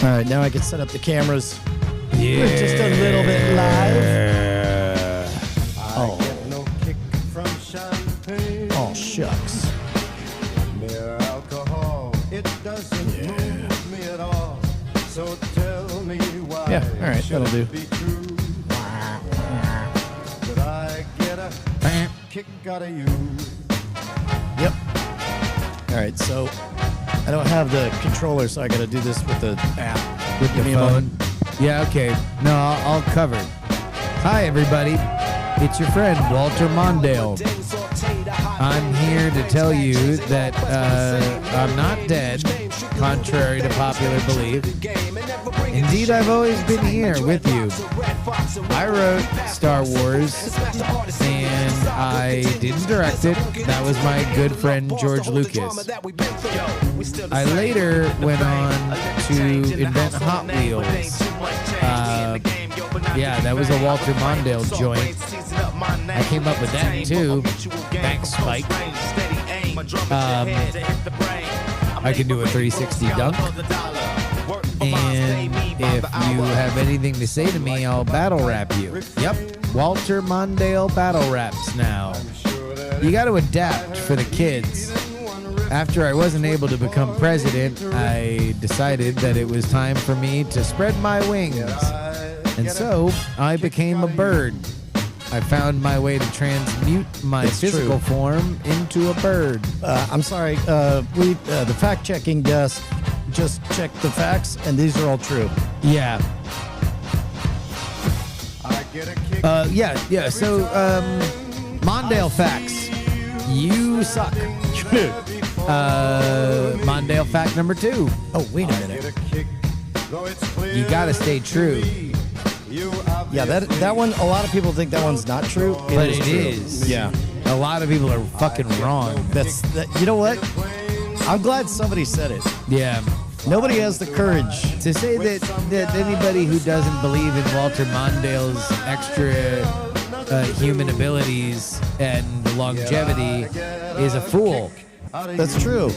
All right, now I can set up the cameras. Yeah. We're just a little bit live. Oh. Oh, shucks. Mere alcohol, it doesn't move me at all. So tell me why. Yeah, all right, that'll do. Could I get a kick out of you? Yep. All right, so I don't have the controller, so I got to do this with the app. With Give the me a phone. moment. Yeah, okay. No, I'll cover it. Hi, everybody. It's your friend, Walter Mondale. I'm here to tell you that I'm not dead, contrary to popular belief. Indeed, I've always been here with you. I wrote Star Wars, and I didn't direct it. That was my good friend, George Lucas. I later went on to invent Hot Wheels. Yeah, that was a Walter Mondale joint. I came up with that too. Thanks, Spike. I can do a 360 dunk. And if you have anything to say to me, I'll battle rap you. Yep, Walter Mondale battle raps now. You got to adapt for the kids. After I wasn't able to become president, I decided that it was time for me to spread my wings. And so I became a bird. I found my way to transmute my physical form into a bird. I'm sorry. The fact-checking desk just checked the facts, and these are all true. Yeah. Yeah. So, Mondale facts. You suck. Mondale fact number 2. Oh, wait a minute. You gotta stay true. Yeah, that one, a lot of people think that one's not true. But it true. is. Yeah. A lot of people are fucking wrong. You know what? I'm glad somebody said it. Yeah. Nobody has the courage. To say that anybody who doesn't believe in Walter Mondale's extra human abilities and longevity is a fool. That's true.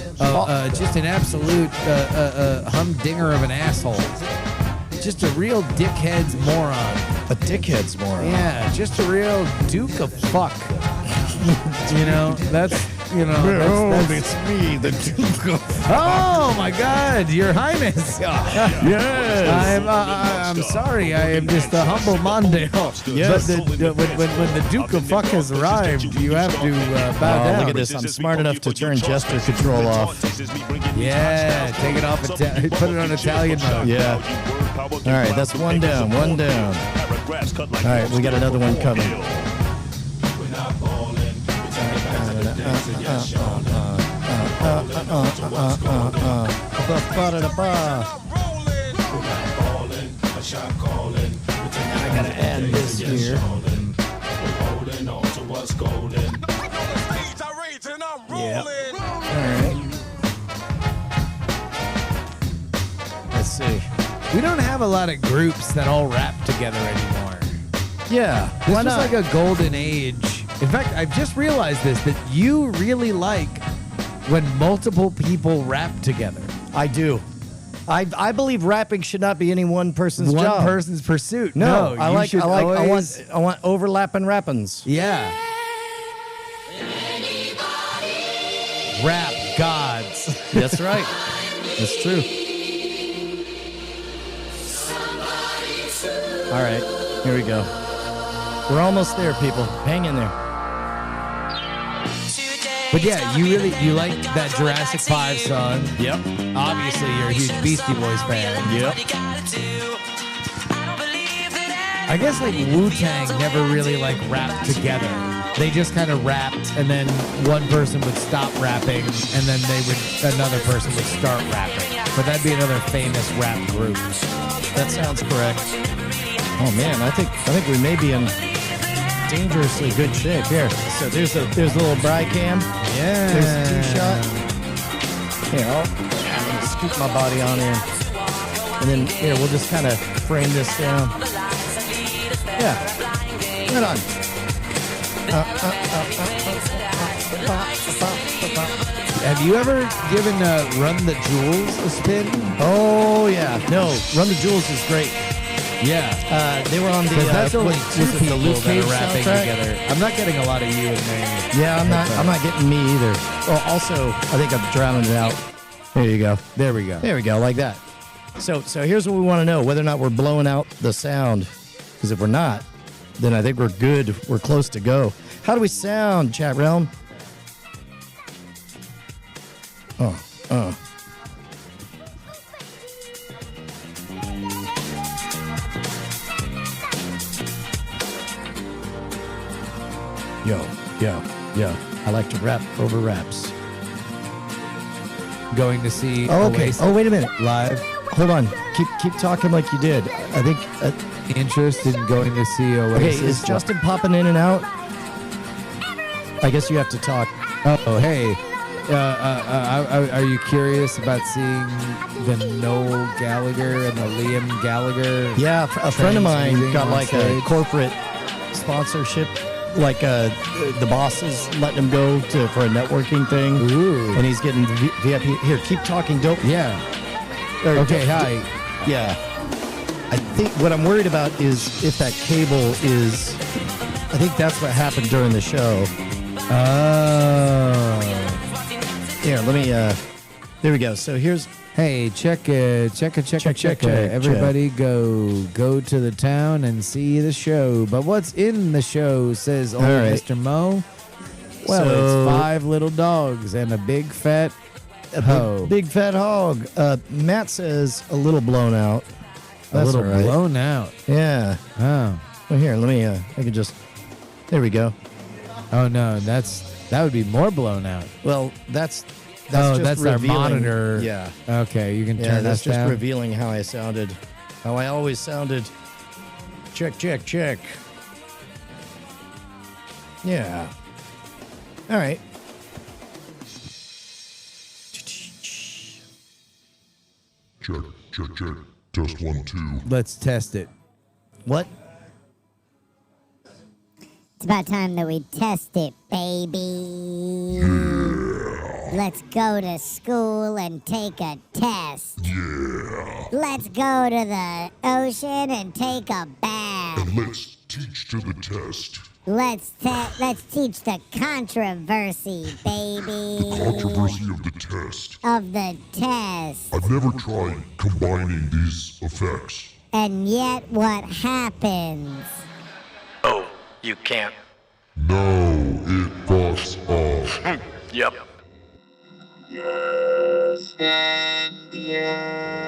Just an absolute humdinger of an asshole. Just a real dickhead's moron. A dickhead's moron. Yeah, just a real duke of fuck. That's it's me, the Duke of... Oh my God, Your Highness! Yes. I'm sorry, I am just a humble Mondale. Yes. But when the Duke of Fuck has arrived, you have to bow down. Look at this. I'm smart enough to turn gesture control off. Yeah, take it off. Put it on Italian mode. Yeah. All right, that's one down. All right, we got another one coming. I gotta add this here. Yeah. All right. Let's see. We don't have a lot of groups that all rap together anymore. Yeah. This Why was not? like a golden age. In fact, I've just realized that you really like when multiple people rap together. I do. I believe rapping should not be any one person's job. One person's pursuit. No, you I should always- want overlapping rappins. Yeah. Rap gods. That's right. That's true. All right, here we go. We're almost there, people. Hang in there. But yeah, you like that Jurassic 5 song. Yep. Obviously, you're a huge Beastie Boys fan. Yep. I guess like Wu-Tang never really like rapped together. They just kind of rapped, and then one person would stop rapping, and then another person would start rapping. But that'd be another famous rap group. That sounds correct. Oh man, I think we may be in dangerously good shape here. So there's a little Bri cam. Yeah. There's a two-shot. Here, I'm gonna scoop my body on in. And then here, we'll just kind of frame this down. Yeah. Right on. Have you ever given Run the Jewels a spin? Oh yeah, no, Run the Jewels is great. Yeah. They were on the. That's only was two it the people Luke that Cage are rapping soundtrack? together. I'm not getting a lot of you in there. Yeah, I'm not getting me either. Well, also, I think I'm drowning it out. There you go. There we go. There we go, like that. So here's what we want to know: whether or not we're blowing out the sound. Because if we're not, then I think we're good. We're close to go. How do we sound, chat realm? Yo. I like to rap over raps. Going to see Oh, okay. Oasis Oh, wait a minute. live. Hold on. Keep talking like you did. I think. Interest in going to see Okay, Oasis. is Justin popping in and out? I guess you have to talk. Oh, hey. Are you curious about seeing the Noel Gallagher and the Liam Gallagher? Yeah, a friend of mine Transmuting got on like a stage? corporate sponsorship. Like the boss is letting him go for a networking thing. Ooh. And he's getting VIP. Here, keep talking. Don't. Yeah. or Okay, don't- hi. Yeah. I think what I'm worried about is if that cable is. I think that's what happened during the show. Oh. Here, let me. There we go. So here's. Hey, check. check. Everybody go to the town and see the show. But what's in the show, says old All right. Mr. Mo? Well, So- it's 5 little dogs and a big fat A hoe. big fat hog. Matt says a little blown out. a That's little all right. blown out. Yeah. Oh. Well, here, let me. I can just. There we go. Oh no, that would be more blown out. Well, that's Oh, just that's our revealing- monitor. Yeah. Okay, you can Yeah, turn that's us just down. revealing how I sounded. How I always sounded. Check. Yeah. All right. Check. Test 1, 2. Let's test it. What? It's about time that we test it, baby. Let's go to school and take a test. Yeah. Let's go to the ocean and take a bath. And let's teach to the test. Let's teach the controversy, baby, Controversy of the test. of the test. I've never tried combining these effects. And yet what happens? Oh, you can't. No, it fucks off. Yep.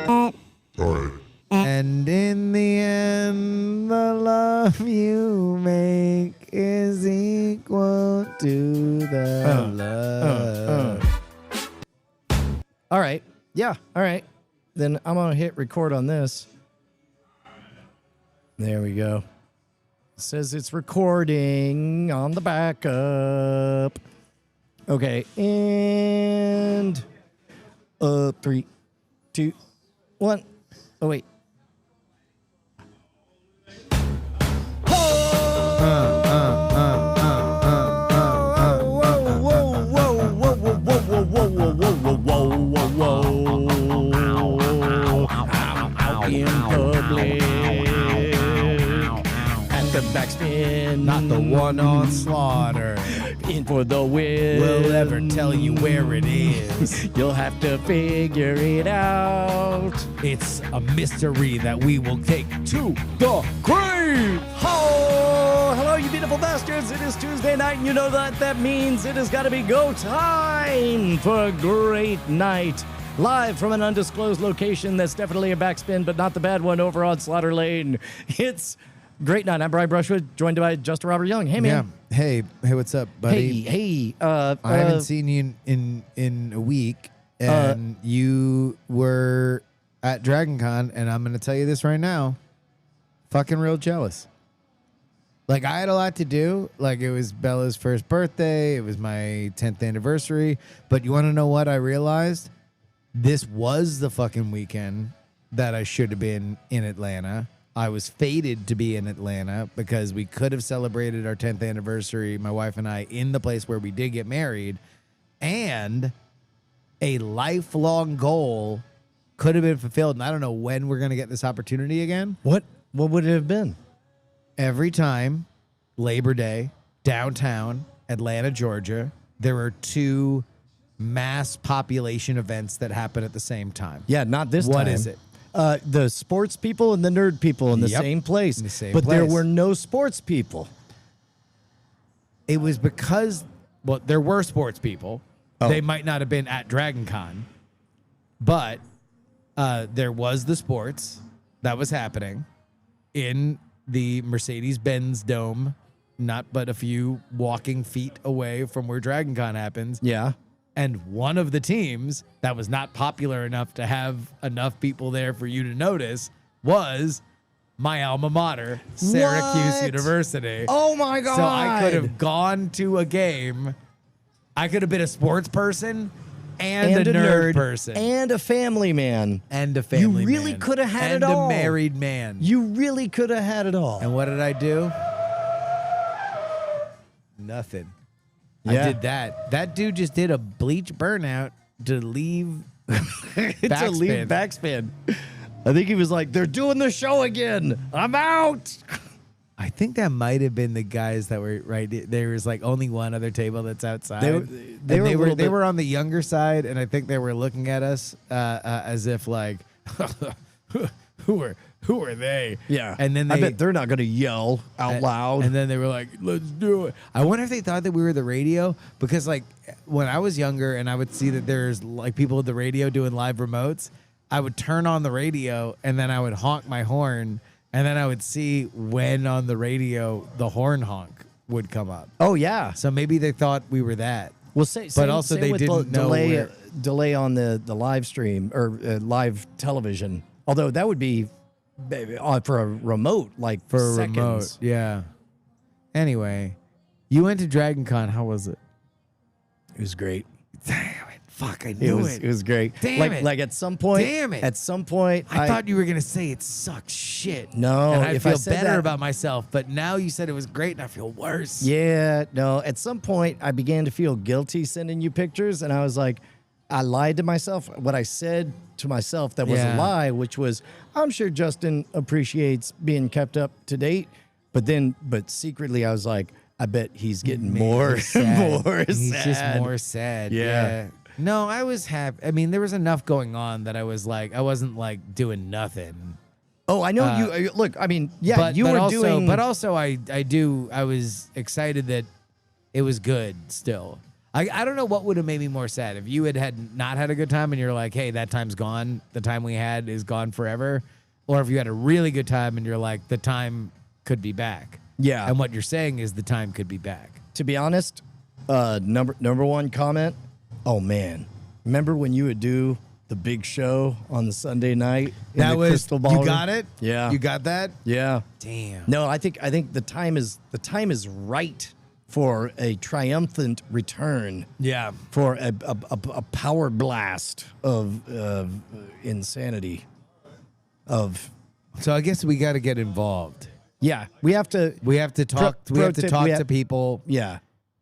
Uh, Alright. And in the end, the love you make is equal to the love. All right. Yeah. All right. Then I'm gonna hit record on this. There we go. It says it's recording on the backup. Okay. And 3, 2, 1. Oh wait. In public. At the backspin. Not the one on Slaughter. In for the win. We'll ever tell you where it is. You'll have to figure it out. It's a mystery that we will take to the grave. Oh, hello, you beautiful bastards. It is Tuesday night, and you know that that means it has got to be go time for a great night. Live from an undisclosed location that's definitely a backspin, but not the bad one over on Slaughter Lane. It's great night. I'm Brian Brushwood, joined by Justin Robert Young. Hey, man. Yeah. Hey, what's up, buddy? Hey. I haven't seen you in a week, and you were at Dragon Con, and I'm going to tell you this right now. Fucking real jealous. Like, I had a lot to do. Like, it was Bella's first birthday. It was my 10th anniversary. But you want to know what I realized? This was the fucking weekend that I should have been in Atlanta. I was fated to be in Atlanta because we could have celebrated our 10th anniversary, my wife and I, in the place where we did get married. And a lifelong goal could have been fulfilled. And I don't know when we're going to get this opportunity again. What would it have been? Every time Labor Day, downtown Atlanta, Georgia, there are 2 mass population events that happen at the same time. Yeah, not this time. What is it? The sports people and the nerd people in the Yep, same place. in the same but there place. were no sports people. It was because, well, there were sports people. Oh. They might not have been at Dragon Con, but there was the sports that was happening in the Mercedes-Benz Dome, not but a few walking feet away from where Dragon Con happens. Yeah. And one of the teams that was not popular enough to have enough people there for you to notice was my alma mater, Syracuse What? University. Oh my God. So I could have gone to a game. I could have been a sports person and a nerd person and a family man. and a family You really man could have had and it all. a married man. You really could have had it all. And what did I do? Nothing. Yeah. I did that. That dude just did a bleach burnout to leave. It's a lead backspin. I think he was like, they're doing the show again. I'm out. I think that might have been the guys that were right. There was like only one other table that's outside. They were a little they bit- were on the younger side, and I think they were looking at us as if like, who are they? Yeah. And then I bet they're not going to yell out loud. And then they were like, let's do it. I wonder if they thought that we were the radio, because like when I was younger and I would see that there's like people at the radio doing live remotes, I would turn on the radio and then I would honk my horn, and then I would see when on the radio the horn honk would come up. oh, yeah. So maybe they thought we were that. Well, also they with didn't know delay on the live stream or live television. Although that would be for a remote, like For a seconds. remote. Yeah. Anyway, you went to Dragon Con. How was it? It was great. Damn it. Fuck, I It knew was great. Damn like it. like at some point. Damn it. At some point, I thought you were gonna say it sucks shit. No, and I if I feel said better that- about myself. But now you said it was great, and I feel worse. Yeah, no. At some point, I began to feel guilty sending you pictures, and I was like, I lied to myself. What I said to myself that was a Yeah. lie, which was, I'm sure Justin appreciates being kept up to date. But secretly, I was like, I bet he's getting more sad. more He's sad. just more sad. Yeah. No, I was happy. I mean, there was enough going on that I was like, I wasn't like doing nothing. Oh, I know you. Look, I mean, yeah, but you were also, doing. But also, I was excited that it was good still. I don't know what would have made me more sad if you had not had a good time and you're like, hey, that time's gone. The time we had is gone forever. Or if you had a really good time and you're like, the time could be back. Yeah. And what you're saying is the time could be back. To be honest, number one comment. Oh man, remember when you would do the big show on the Sunday night? In That the was Crystal Ballroom? you got it. Yeah. you got that. Yeah. Damn. No, I think the time is right for a triumphant return, Yeah. for a power blast of insanity. So I guess we got to get involved. Yeah, we have to. We have to talk. Pro we have to tip, talk we to have- people. Yeah,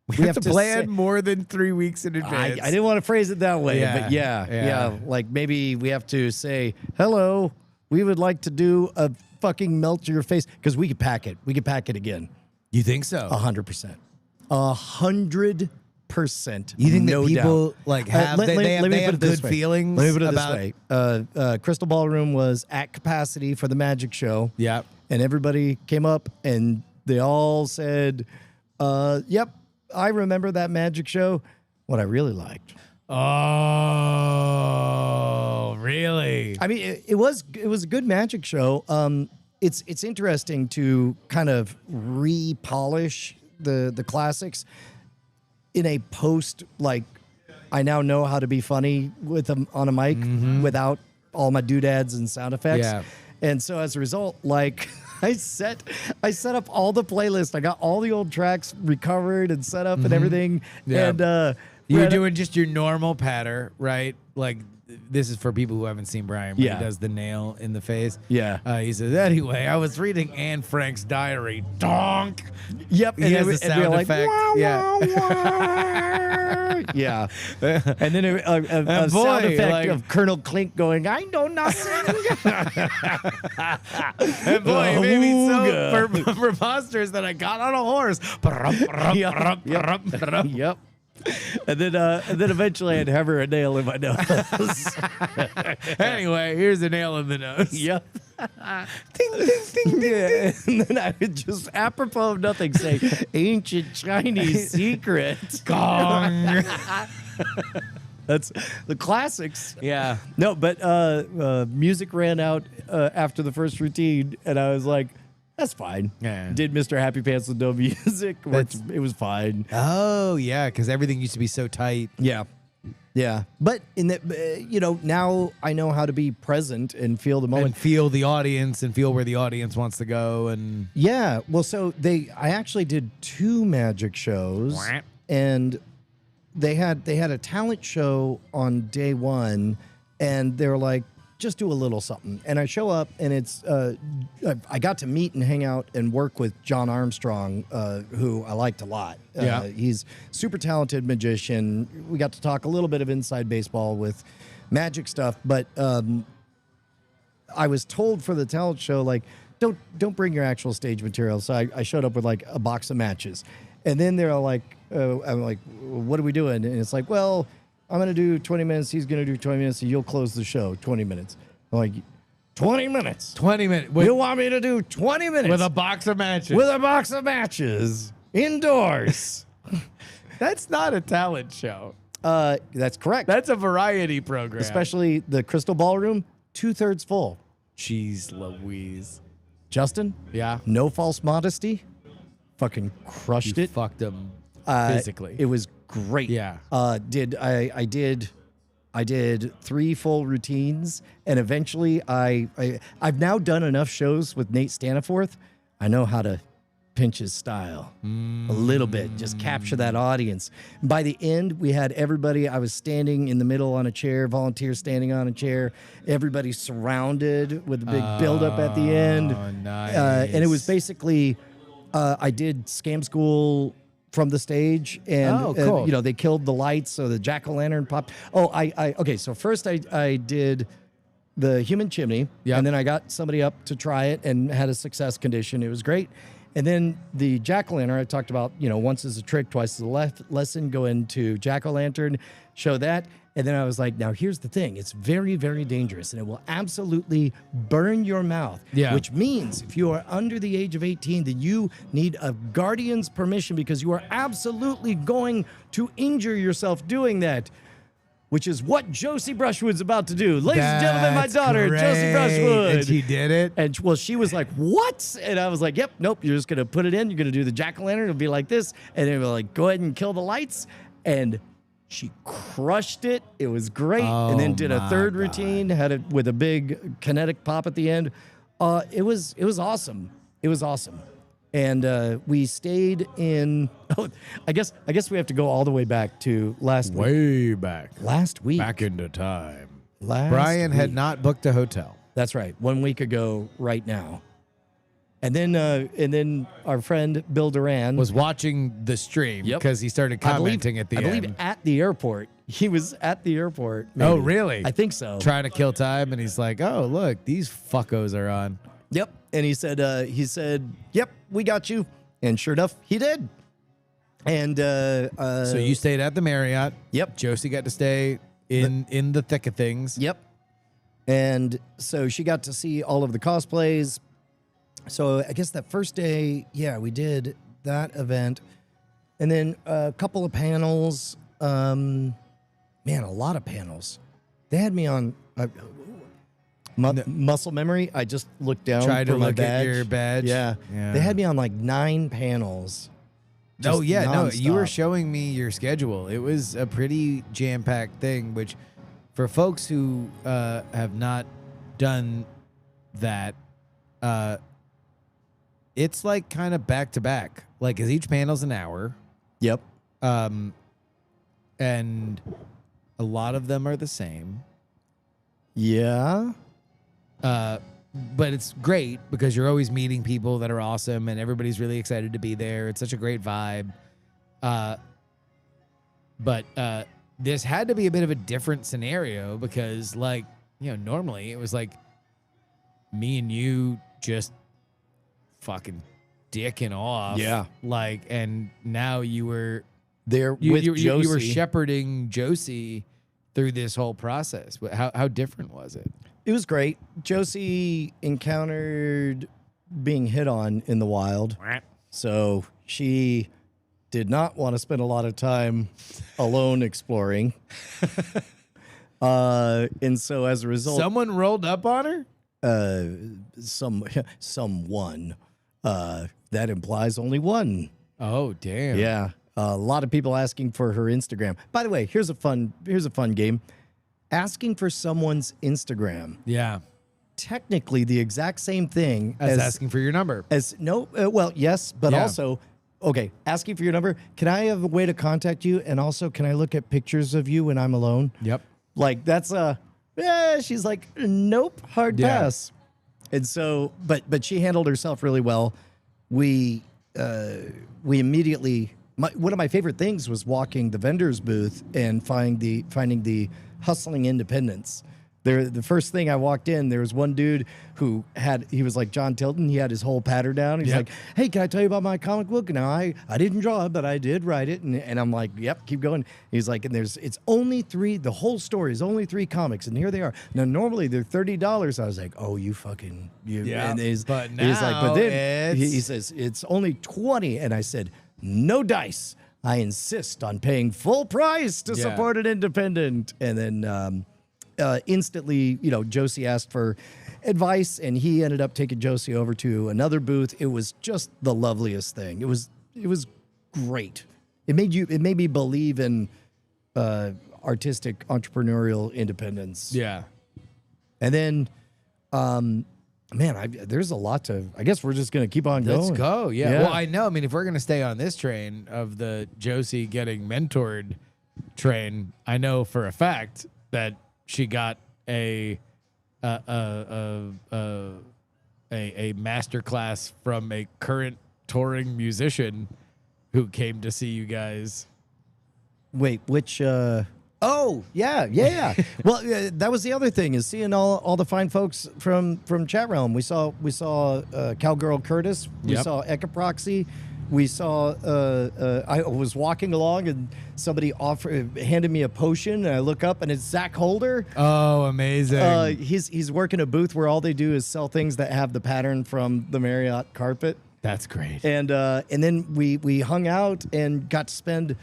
We have to plan say- more than 3 weeks in I advance. didn't want to phrase it that way, Yeah, but yeah, yeah. like maybe we have to say, hello, we would like to do a fucking melt your face, because we could pack it. We could pack it again. You think so? 100%. 100%. You think no that people doubt. like have Let me they put have it this good way. feelings? Let me put it about, this way. Crystal Ballroom was at capacity for the magic show. Yeah. And everybody came up and they all said, yep, I remember that magic show. What I really liked. Oh, really? I mean, it was a good magic show. It's interesting to kind of re-polish the classics in a post, like, I now know how to be funny with them on a mic without all my doodads and sound effects. Yeah. And so as a result, like I set up all the playlists. I got all the old tracks recovered and set up and everything. Yeah. And You were had- doing just your normal patter, right? Like this is for people who haven't seen Brian, but Yeah. he does the nail in the face. Yeah. He says, anyway, I was reading Anne Frank's diary. Donk. Yep. He has the and sound they're like, effect. "Wah, Yeah. wah, wah." Yeah. And then a boy, sound effect like- of Colonel Klink going, I know nothing. And boy, it made me so Ooga. preposterous that I got on a horse. Yep. And then eventually I'd hammer a nail in my nose. Anyway, here's a nail in the nose. Yep. Ding, ding, ding, ding. And then I would just, apropos of nothing, say, ancient Chinese secret. Gong. That's the classics. Yeah. No, but music ran out after the first routine, and I was like, that's fine. Yeah. Did Mr. Happy Pants with no music. It was fine. Oh, yeah, because everything used to be so tight. Yeah. Yeah. But in that, now I know how to be present and feel the moment. And feel the audience and feel where the audience wants to go. And Yeah. Well, so I actually did 2 magic shows, and they had a talent show on day 1, and they were like, just do a little something. And I show up, and it's I got to meet and hang out and work with John Armstrong, who I liked a lot. Yeah. He's super talented magician. We got to talk a little bit of inside baseball with magic stuff, but I was told for the talent show, like, don't bring your actual stage material. So I showed up with like a box of matches, and then they're like, I'm like, what are we doing? And it's like, well, I'm gonna do 20 minutes. He's gonna do 20 minutes, and you'll close the show 20 minutes. I'm like, 20 minutes. 20 minutes. You want me to do 20 minutes With a box of matches. with a box of matches indoors? That's not a talent show. That's correct. That's a variety program. Especially the Crystal Ballroom, 2/3 full. Jeez Louise. Justin, Yeah. no false modesty, fucking crushed You it. fucked them Uh, physically. It was great. Yeah. I did 3 full routines, and eventually I've now done enough shows with Nate Staniforth. I know how to pinch his style a little bit, just capture that audience. By the end, we had everybody. I was standing in the middle on a chair, volunteers standing on a chair, everybody surrounded with a big buildup at the end. Oh, nice. And it was basically, I did Scam School from the stage, and Oh, cool. they killed the lights, so the jack-o'-lantern popped. Oh, okay. So first I did the human chimney, Yep. and then I got somebody up to try it and had a success condition. It was great. And then the jack-o'-lantern, I talked about, once is a trick, twice is a lesson. Go into jack-o'-lantern, show that. And then I was like, now here's the thing. It's very, very dangerous, and it will absolutely burn your mouth. Yeah. Which means if you are under the age of 18, then you need a guardian's permission, because you are absolutely going to injure yourself doing that. Which is what Josie Brushwood's about to do. Ladies and gentlemen, my That's daughter, Josie great. Brushwood. And she did it. And well, she was like, "What?" And I was like, "Yep, nope. You're just gonna put it in. You're gonna do the jack-o'-lantern. It'll be like this." And they were like, "Go ahead and kill the lights." And she crushed it. It was great. And then did a my third God. routine. Had it with a big kinetic pop at the end. It was awesome. It was awesome. And we stayed in. Oh, I guess we have to go all the way back to last week. Way back. Last week. Back into time. Last Brian had week. not booked a hotel. That's right. 1 week ago, right now. And then our friend Bill Duran Was watching the stream Yep. because he started commenting at the I end. believe at the airport. He was at the airport. Oh, maybe. really? I think so. Trying to kill time, and he's like, "Oh, look, these fuckos are on." Yep. And he said, "Yep, we got you." And sure enough, he did. And So you stayed at the Marriott. Yep. Josie got to stay in the thick of things. Yep. And so she got to see all of the cosplays. So I guess that first day, yeah, we did that event. And then a couple of panels. Man, a lot of panels. They had me on muscle memory. I just looked down Tried for to my look at badge. your badge. Yeah. Yeah. They had me on like 9 panels. No, Just yeah, no. You were nonstop. showing me your schedule. It was a pretty jam-packed thing, which for folks who have not done that, it's like kind of back to back. Like, 'cause each panel's an hour, Yep. and a lot of them are the same. Yeah. But it's great because you're always meeting people that are awesome and everybody's really excited to be there. It's such a great vibe. But this had to be a bit of a different scenario because, like, normally it was like me and you just fucking dicking off. Yeah. Like, and now you were There you with you Josie. were shepherding Josie through this whole process. How different was it? It was great. Josie encountered being hit on in the wild. So she did not want to spend a lot of time alone exploring. And so as a result, Someone rolled up on her? someone, that implies only one. Oh, damn. Yeah. A lot of people asking for her Instagram. By the way, here's a fun game. Asking for someone's Instagram. Yeah. Technically the exact same thing As asking for your number. well, yes, but Yeah. also, okay, asking for your number. Can I have a way to contact you? And also, can I look at pictures of you when I'm alone? Yep. Like, that's she's like, nope, hard Yeah. pass. And so, but she handled herself really well. We immediately, one of my favorite things was walking the vendor's booth and finding the hustling independents. The first thing I walked in, there was one dude who he was like John Tilton. He had his whole pattern down. He's Yep. like, hey, can I tell you about my comic book? Now, I didn't draw it, but I did write it. And I'm like, yep, keep going. He's like, and it's only three, the whole story is only 3 comics. And here they are. Now, normally they're $30. I was like, oh, you. Yeah, And he's but like, now but then it's- he says, it's only 20. And I said, no dice. I insist on paying full price to Yeah. support an independent. And then, instantly, Josie asked for advice, and he ended up taking Josie over to another booth. It was just the loveliest thing. It was great. It made me believe in artistic entrepreneurial independence. Yeah. And then, there's a lot to. I guess we're just gonna keep on going. Let's go. Yeah. Yeah. Well, I know. I mean, if we're going to stay on this train of the Josie getting mentored train, I know for a fact that she got a master class from a current touring musician who came to see you guys. Wait, which? Oh, yeah. Well, that was the other thing is seeing all the fine folks from Chat Realm. We saw Cowgirl Curtis. We Yep. saw Ecoproxy. We saw. I was walking along and somebody handed me a potion, and I look up and it's Zach Holder. Oh, amazing. He's working a booth where all they do is sell things that have the pattern from the Marriott carpet. That's great. And then we hung out and got to spend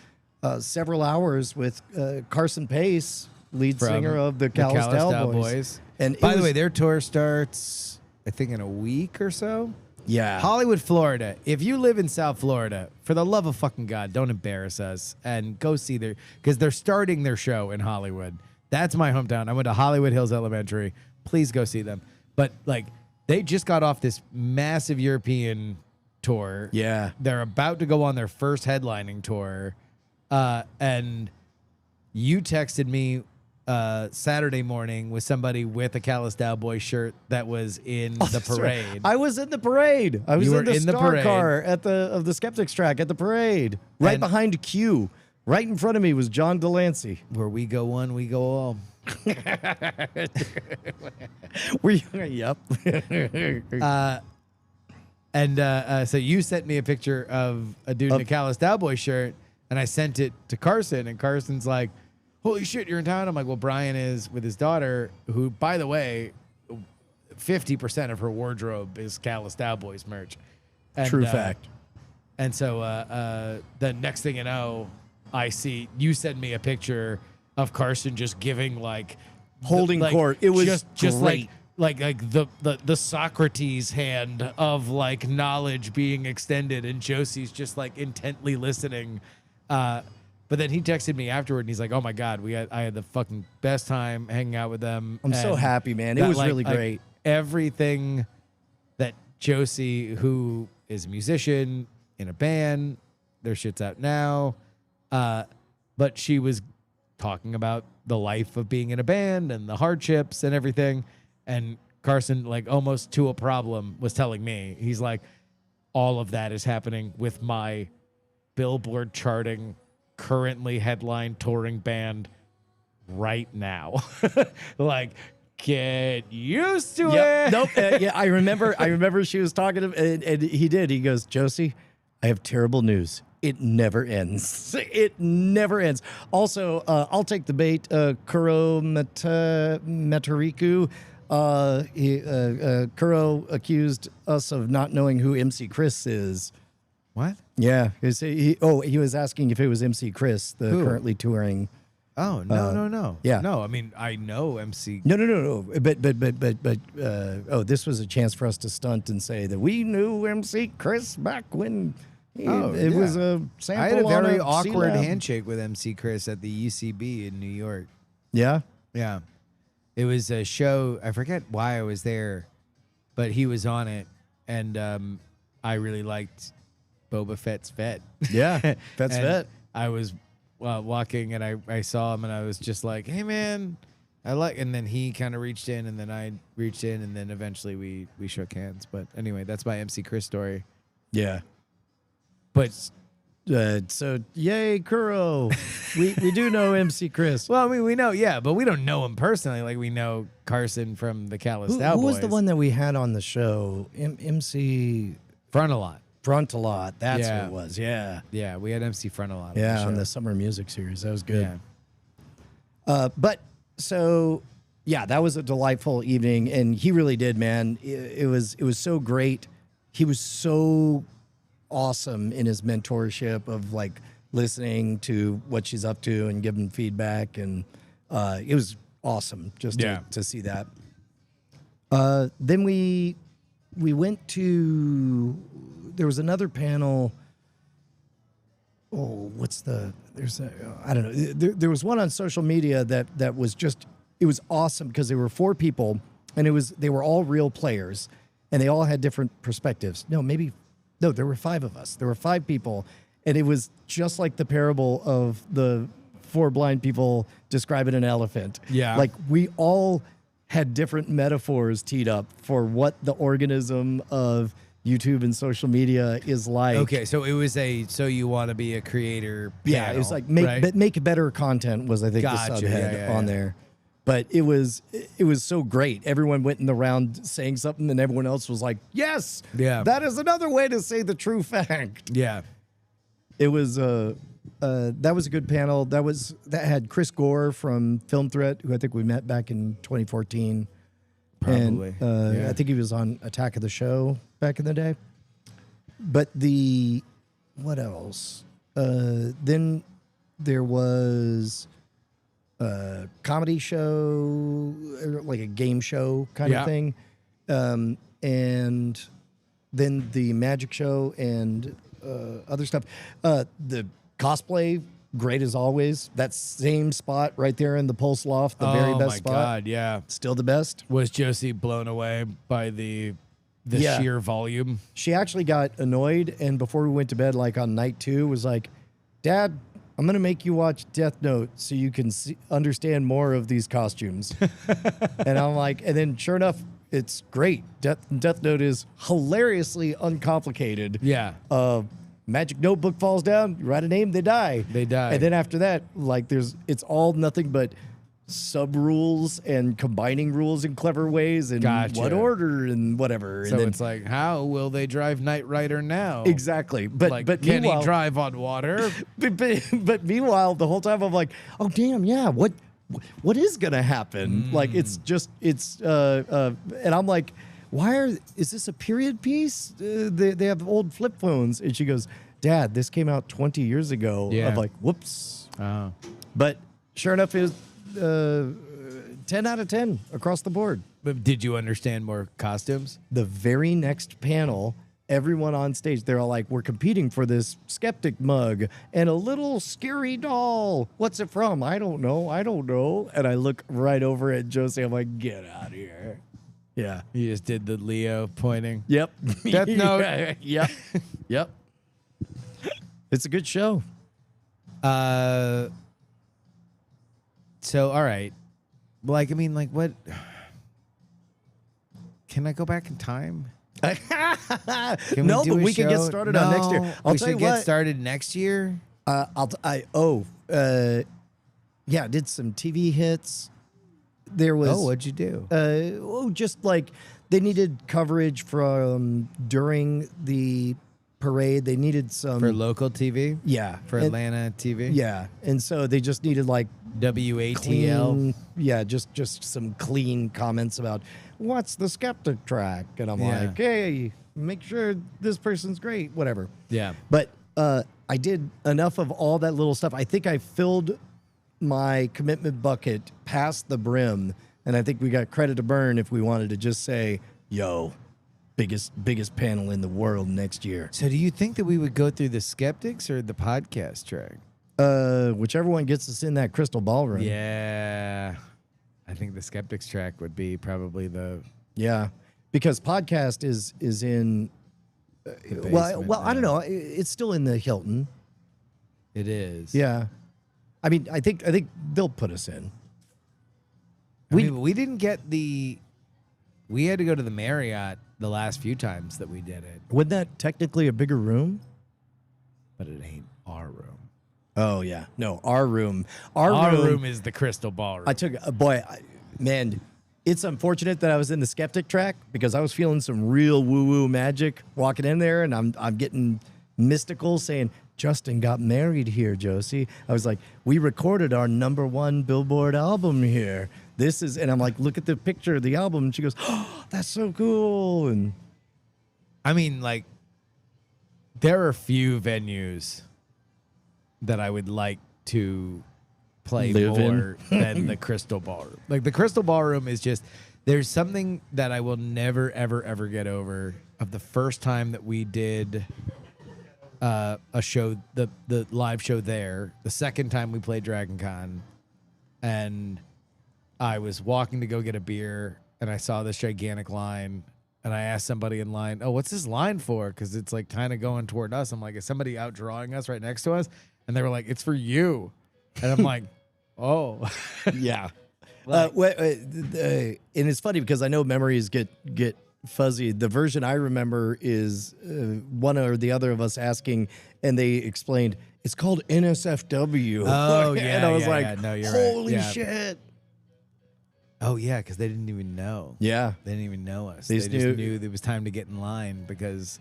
several hours with Carson Pace, lead From singer of the Calistal Boys. And by the way, their tour starts, I think, in a week or so. yeah, Hollywood, Florida. If you live in South Florida, for the love of fucking God, don't embarrass us and go see because they're starting their show in Hollywood. That's my hometown. I went to Hollywood Hills Elementary. Please go see them. But like, they just got off this massive European tour. yeah. They're about to go on their first headlining tour. And you texted me Saturday morning with somebody with a Calistal Boy shirt that was in the That's right. parade. I was in the parade. I was You were in the in the star parade. car of the Skeptics track at the parade, right And- behind Q. Right in front of me was John Delancey. Where we go one, we go all. Yep. So you sent me a picture of a dude in a Calistal Boy shirt, and I sent it to Carson, and Carson's like, holy shit, you're in town? I'm like, well, Brian is with his daughter, who, by the way, 50% of her wardrobe is Calistal Boys merch. And, True fact. And so the next thing you know, I see you send me a picture of Carson just giving like Holding court. It was just great. like the Socrates hand of like knowledge being extended, and Josie's just like intently listening. But then he texted me afterward, and he's like, "Oh my God, I had the fucking best time hanging out with them." I'm so And happy, man. It that, was like, really great. Everything that Josie, who is a musician in a band, their shit's out now, but she was talking about the life of being in a band and the hardships and everything. And Carson, like almost to a problem, was telling me, he's like, all of that is happening with my Billboard charting, currently headline touring band right now. Like, get used to Yep. it. Nope. Yeah, I remember she was talking to him, and he did. He goes, Josie, I have terrible news. It never ends. It never ends. Also, I'll take the bait. Kuro Matariku. Kuro accused us of not knowing who MC Chris is. What? Yeah. He was asking if it was MC Chris, the Who? currently touring. Oh, no. yeah. No, I mean, I know MC. No. But this was a chance for us to stunt and say that we knew MC Chris back when it was a sample. I had a on very a awkward C-Lab. handshake with MC Chris at the UCB in New York. Yeah. Yeah. It was a show. I forget why I was there, but he was on it. And I really liked Boba Fett's vet. Yeah. Fett's And vet. I was walking and I saw him and I was just like, hey, man, and then he kind of reached in and then I reached in and then eventually we shook hands. But anyway, that's my MC Chris story. Yeah. But So yay, Kuro. we do know MC Chris. well, I mean, we know, yeah, but we don't know him personally. Like we know Carson from the Callous Who Cowboys. was the one that we had on the show? MC Frontalot. Frontalot. That's Yeah. who it was. Yeah. Yeah, we had MC Frontalot. Yeah, on show. the summer music series. That was good. Yeah. But so yeah, that was a delightful evening, and he really did, man. It was so great. He was so awesome in his mentorship of like listening to what she's up to and giving feedback, and it was awesome just to see that. Then we went to, there was another panel. Oh, I don't know. There was one on social media that was just, it was awesome because there were 4 people and they were all real players and they all had different perspectives. No, there were 5 of us. There were 5 people, and it was just like the parable of the 4 blind people describing an elephant. Yeah. Like we all had different metaphors teed up for what the organism of YouTube and social media is like. Okay, so it was so you want to be a creator Yeah, panel, it was like right? make better content was I think Gotcha, the subhead yeah, on yeah. there. But it was so great. Everyone went in the round saying something, and everyone else was like, "Yes, Yeah. that is another way to say the true fact." Yeah. It was that was a good panel. That had Chris Gore from Film Threat, who I think we met back in 2014. Probably. And Yeah. I think he was on Attack of the Show back in the day. But what else? Then there was a comedy show, like a game show kind Yeah. of thing. And then the magic show and other stuff. The cosplay, great as always. That same spot right there in the Pulse Loft, the very best spot. Oh my God, yeah. Still the best. Was Josie blown away by the Yeah. sheer volume? She actually got annoyed, and before we went to bed, like on night 2, was like, "Dad, I'm gonna make you watch Death Note so you can understand more of these costumes." And I'm like, and then sure enough, it's great. Death Note is hilariously uncomplicated. Yeah. Magic notebook falls down, you write a name, they die. They die. And then after that, like it's all nothing but sub rules and combining rules in clever ways and Gotcha. what order and whatever. So and then, it's like, how will they drive Knight Rider now? exactly. But Like, but can meanwhile, he drive on water? but meanwhile, the whole time I'm like, oh damn, yeah, what is gonna happen? Like it's and I'm like, is this a period piece? They have old flip phones, and she goes, Dad, this came out 20 years ago. Yeah. I'm like, whoops. Oh. But sure enough, it was 10 out of 10 across the board. But did you understand more costumes? The very next panel, everyone on stage, they're all like, we're competing for this skeptic mug and a little scary doll. What's it from? I don't know. And I look right over at Josie. I'm like, get out of here. Yeah. You just did the Leo pointing. Yep. Death Note. Yep. Yep. It's a good show. So, all right. Like, I mean, like, what? Can I go back in time? Can No, do but a we can get show? started on next year. No, I'll we tell should you get what. started next year. Yeah, did some TV hits. There was What'd you do? just like they needed coverage from during the parade. They needed some For local TV? yeah For and- Atlanta TV? Yeah, and so they just needed like WATL? clean, yeah, just some clean comments about what's the skeptic track, and I'm Yeah. like, hey, make sure this person's great, whatever. Yeah. But I did enough of all that little stuff. I think I filled my commitment bucket past the brim, and I think we got credit to burn if we wanted to just say, yo, biggest panel in the world next year. So do you think that we would go through the skeptics or the podcast track? Whichever one gets us in that crystal ballroom. Yeah. I think the skeptics track would be probably the Yeah, because podcast is in. basement I don't now. know. It's still in the Hilton. It is. Yeah, I mean, I think they'll put us in. We didn't get the. We had to go to the Marriott the last few times that we did it, Wouldn't that technically a bigger room? but it ain't our room. Oh yeah, no, our room. Our room is the crystal ballroom. I took man. It's unfortunate that I was in the skeptic track because I was feeling some real woo-woo magic walking in there, and I'm getting mystical saying, Justin got married here, Josie. I was like, we recorded our #1 Billboard album here. This is, and I'm like, look at the picture of the album. And she goes, oh, that's so cool. And I mean, like, there are few venues that I would like to play Live in. more than the Crystal Ballroom. Like, the Crystal Ballroom is just, there's something that I will never, ever, ever get over of the first time that we did a show, the live show there, the second time we played Dragon Con, and I was walking to go get a beer, and I saw this gigantic line, and I asked somebody in line, oh, what's this line for? Because it's like kind of going toward us. I'm like, is somebody out drawing us right next to us? And they were like, it's for you. And I'm like, oh. yeah. And it's funny because I know memories get fuzzy. The version I remember is one or the other of us asking, and they explained it's called NSFW. Oh, and yeah, I was yeah, like, yeah. No, you're right. holy Yeah. shit. Oh, yeah, because they didn't even know. Yeah. They didn't even know us. They They just just knew- knew it was time to get in line because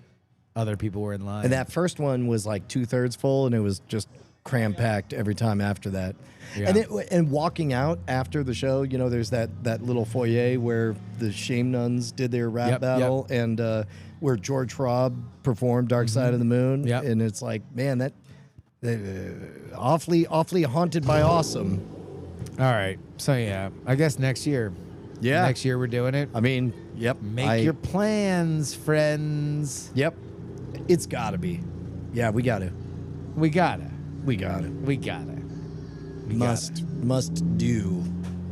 other people were in line. And that first one was like 2/3 full, and it was just cram packed every time after that. Yeah. And walking out after the show, you know, there's that little foyer where the Shame Nuns did their rap Yep, battle, and where George Robb performed "Dark Side of the Moon." Yep. And it's like, man, that awfully haunted by awesome. All right. So, yeah, I guess next year. Yeah. Next year we're doing it. I mean, yep. Make your plans, friends. Yep. It's got to be. Yeah, we got to. We gotta. We got to. We gotta. We Must do.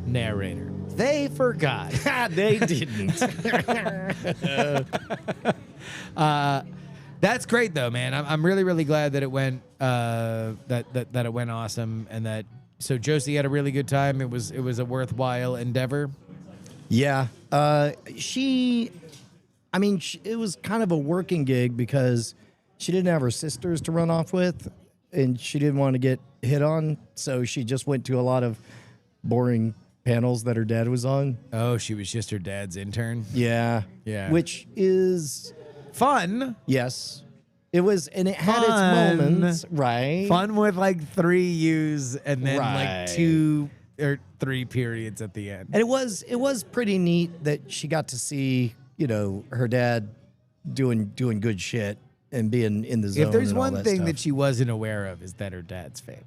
Narrator. They forgot. They didn't. That's great though, man. I'm really, really glad that it went that it went awesome, and that so Josie had a really good time. It was a worthwhile endeavor. Yeah. It was kind of a working gig because she didn't have her sisters to run off with, and she didn't want to get hit on, so she just went to a lot of boring panels that her dad was on. Oh, she was just her dad's intern. Yeah. Yeah. Which is, Fun. yes. It was, and it had Fun. its moments, right? Fun with like 3 U's and then Right. like 2 or 3 periods at the end. And it was pretty neat that she got to see, you know, her dad doing good shit and being in the zone. If there's and all one that thing stuff. that she wasn't aware of, is that her dad's famous.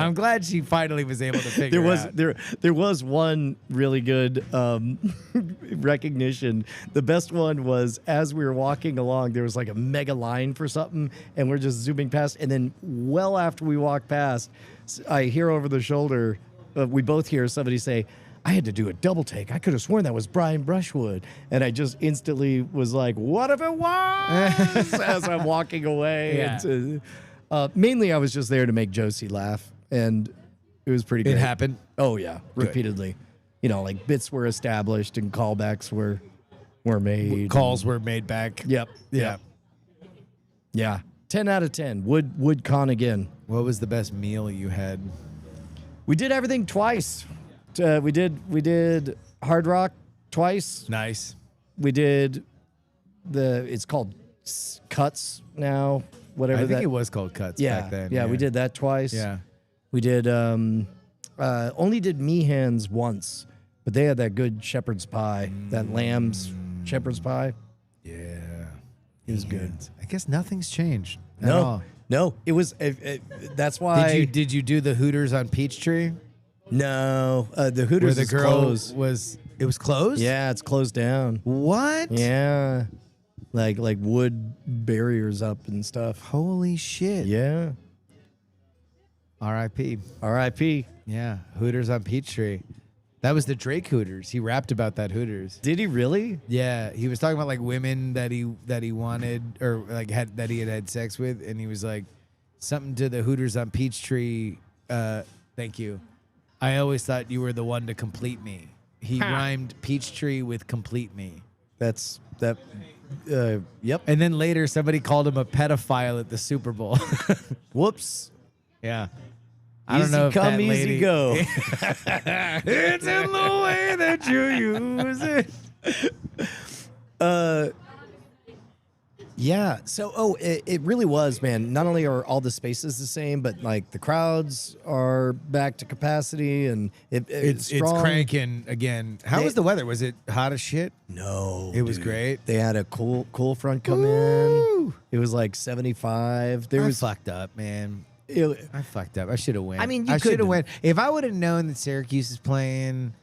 I'm glad she finally was able to figure out. there was one really good recognition. The best one was as we were walking along, there was like a mega line for something, and we're just zooming past. And then, well after we walked past, I hear over the shoulder, we both hear somebody say, I had to do a double take. I could have sworn that was Brian Brushwood. And I just instantly was like, what if it was? As I'm walking away. Yeah. And, mainly, I was just there to make Josie laugh. and it was pretty It great. happened. Oh yeah, repeatedly. You know, like bits were established and callbacks were made. Calls were made back. Yep. Yeah. Yeah. 10 out of 10. Would con again. What was the best meal you had? We did everything twice. We did Hard Rock twice. Nice. We did it's called Cuts now. Whatever I think that it was called Cuts yeah, back then. Yeah, we did that twice. Yeah. We did only did Meehan's once, but they had that good shepherd's pie, that lamb's shepherd's pie. Yeah. It was good. I guess nothing's changed. at all. No, it was. That's why. Did you do the Hooters on Peachtree? No, the Where Hooters the is girl closed. it was closed? Yeah, it's closed down. What? Yeah, like wood barriers up and stuff. Holy shit. Yeah. R.I.P. R.I.P. Yeah. Hooters on Peachtree. That was the Drake Hooters. He rapped about that Hooters. Did he really? Yeah, he was talking about like women that he wanted or like that he had sex with, and he was like something to the Hooters on Peachtree. Thank you. I always thought you were the one to complete me. He rhymed Peachtree with complete me. That's that. Yep. And then later somebody called him a pedophile at the Super Bowl. Whoops. Yeah. I don't Easy know if come, that easy lady, go. It's in the way that you use it. Yeah. So, it really was, man. Not only are all the spaces the same, but like the crowds are back to capacity, and it's strong. cranking again. How was the weather? Was it hot as shit? No, It was great. They had a cool front come in. It was like 75. There I was fucked up, man. it- I fucked up. I should have went. I mean, you I should could've. have went. If I would have known that Syracuse is playing,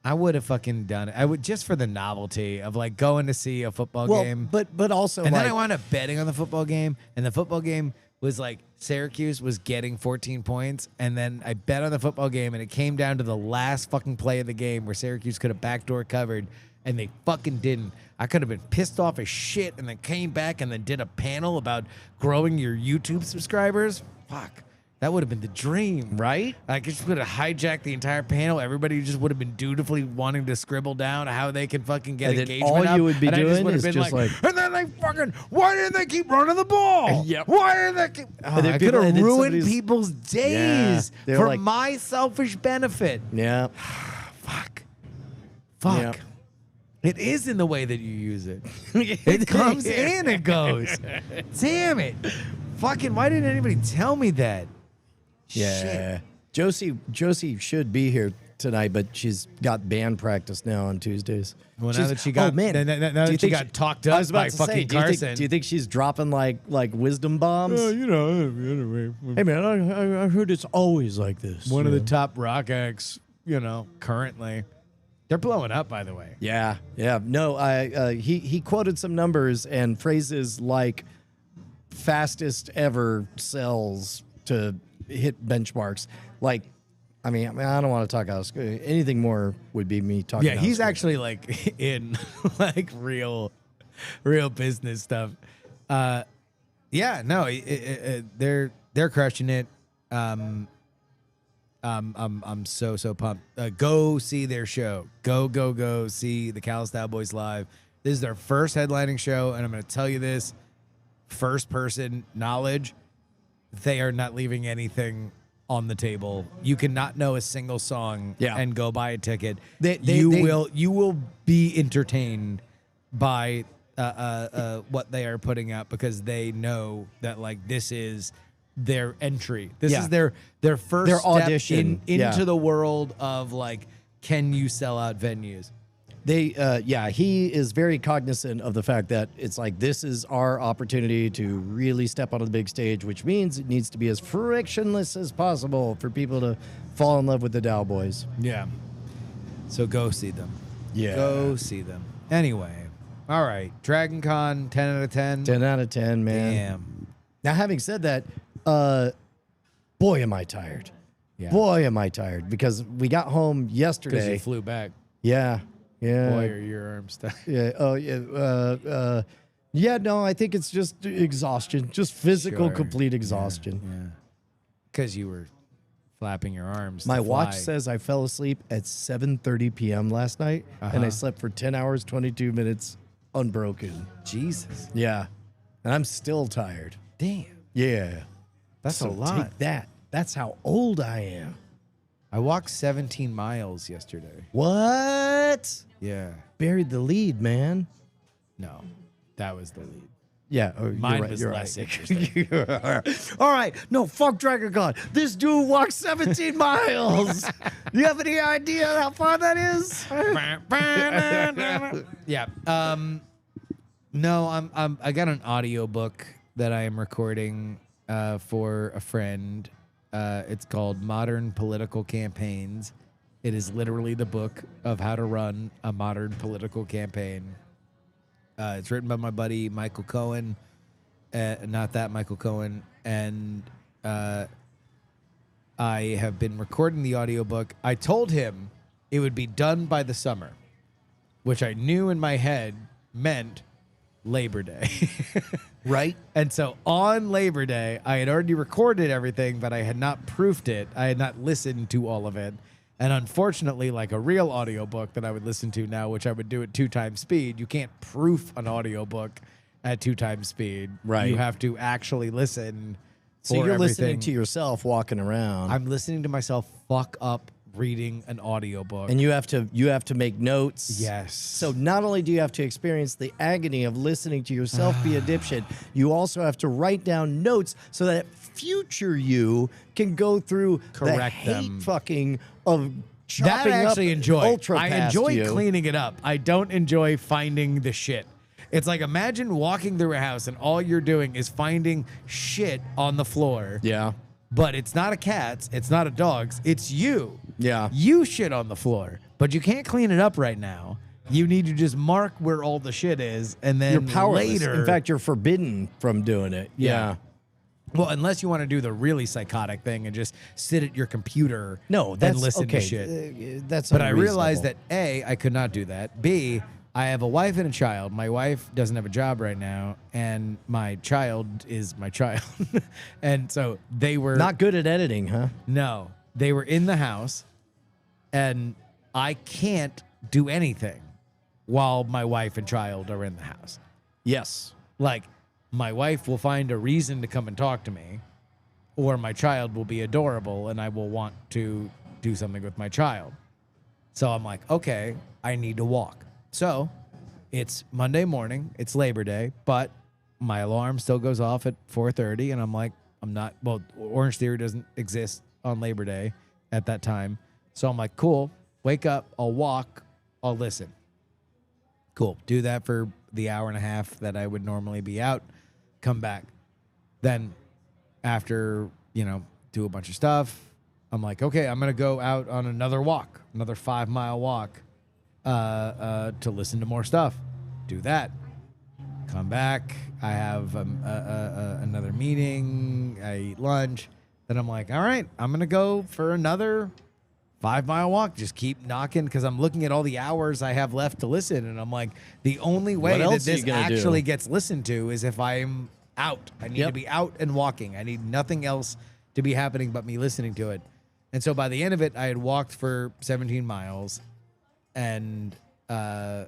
I would have fucking done it. I would just for the novelty of like going to see a football well, game. but also And like, then I wound up betting on the football game, and the football game was like Syracuse was getting 14 points, and then I bet on the football game, and it came down to the last fucking play of the game where Syracuse could have backdoor covered, and they fucking didn't. I could have been pissed off as shit, and then came back and then did a panel about growing your YouTube subscribers. Fuck. That would have been the dream. right? I just would have hijacked the entire panel. Everybody just would have been dutifully wanting to scribble down how they could fucking get And then engagement all up. you would be and I doing would have is been just like- and then they fucking, why didn't they keep running the ball? Yep. Why didn't they keep? Oh, And then I people- could and have then ruined somebody's- people's days they're for like- my selfish benefit. Yeah. Fuck. Yep. It is in the way that you use it. It comes and it goes. Damn it. Fucking, why didn't anybody tell me that? Yeah. Josie should be here tonight, but she's got band practice now on Tuesdays. Well, now She's- that she got- oh, man. now Do that you she think got talked I up was about by to fucking say, do you think- Carson. do you think she's dropping like wisdom bombs? you know, Hey man, I heard it's always like this. one of the top rock acts, currently. They're blowing up, by the way. Yeah. No, he quoted some numbers and phrases like fastest ever sells to hit benchmarks. Like, I don't want to talk out. Anything more would be me talking. Yeah, out he's school. actually like in like real business stuff. Yeah, no, they're crushing it. I'm so pumped. Go see their show. Go see the Callistyle Boys live. This is their first headlining show, and I'm going to tell you this, first person knowledge, they are not leaving anything on the table. You cannot know a single song and go buy a ticket. You will be entertained by what they are putting out because they know that like this is their entry. This is their first Their step audition. into the world of like, can you sell out venues? He is very cognizant of the fact that it's like this is our opportunity to really step onto the big stage, which means it needs to be as frictionless as possible for people to fall in love with the Dow Boys. Yeah. So go see them. Yeah. Go see them. Anyway. All right. Dragon Con, 10 out of 10. 10 out of 10, man. Damn. Now, having said that, boy, am I tired. Yeah. Boy, am I tired because we got home Because yesterday. you flew back. Yeah. Boy, are your arms tired. Yeah. Oh, yeah. Yeah. No, I think it's just exhaustion, just physical, Sure. complete exhaustion. Yeah. Because you were flapping your arms. My to watch fly. says I fell asleep at 7:30 p.m. last night, and I slept for 10 hours, 22 minutes, unbroken. Jesus. Yeah. And I'm still tired. Damn. Yeah. That's So a lot. Take that. That's how old I am. I walked 17 miles yesterday. What? Yeah. Buried the lead, man. No, that was the lead. Yeah, oh, Mine you're right, was you're less right. interesting. All right, no, fuck Dragon God. This dude walked 17 miles. You have any idea how far that is? Yeah. No, I got an audiobook that I am recording for a friend. It's called Modern Political Campaigns. It is literally the book of how to run a modern political campaign. It's written by my buddy Michael Cohen, not that Michael Cohen, and I have been recording the audiobook. I told him it would be done by the summer, which I knew in my head meant Labor Day. Right? And so on Labor Day, I had already recorded everything, but I had not proofed it. I had not listened to all of it. And unfortunately, like a real audiobook that I would listen to now, which I would do at 2 times speed, you can't proof an audiobook at 2 times speed. Right. You have to actually listen. So for you're listening everything. to yourself walking around. I'm listening to myself fuck up reading an audiobook. and you have to make notes. Yes. So not only do you have to experience the agony of listening to yourself be a dipshit, you also have to write down notes so that future you can go through Correct the hate them. fucking of that chopping I actually up enjoy. ultra I past enjoy you. cleaning it up. I don't enjoy finding the shit. It's like imagine walking through a house and all you're doing is finding shit on the floor. Yeah. But it's not a cat's, it's not a dog's, it's you. Yeah. You shit on the floor, but you can't clean it up right now. You need to just mark where all the shit is, and then You're powerless. later. In fact, you're forbidden from doing it. Yeah. Well, unless you want to do the really psychotic thing and just sit at your computer No, that's and listen okay. to shit. That's But I realized unreasonable. that A, I could not do that. B, I have a wife and a child. My wife doesn't have a job right now, and my child is my child. And so they were Not good at editing, huh? No, they were in the house, and I can't do anything while my wife and child are in the house. Yes. Like, my wife will find a reason to come and talk to me, or my child will be adorable and I will want to do something with my child. So I'm like, okay, I need to walk. So it's Monday morning, it's Labor Day, but my alarm still goes off at 4:30, and I'm like, Orange Theory doesn't exist on Labor Day at that time. So I'm like, cool, wake up, I'll walk, I'll listen. Cool. Do that for the hour and a half that I would normally be out, come back. Then after, do a bunch of stuff, I'm like, okay, I'm going to go out on another walk, another 5-mile walk to listen to more stuff. Do that. Come back. I have another meeting. I eat lunch. Then I'm like, all right, I'm going to go for another 5-mile walk. Just keep knocking because I'm looking at all the hours I have left to listen. And I'm like, the only way What that else are you this gonna do? actually gets listened to is if I'm out. I need to Yep. be out and walking. I need nothing else to be happening but me listening to it. And so by the end of it, I had walked for 17 miles and I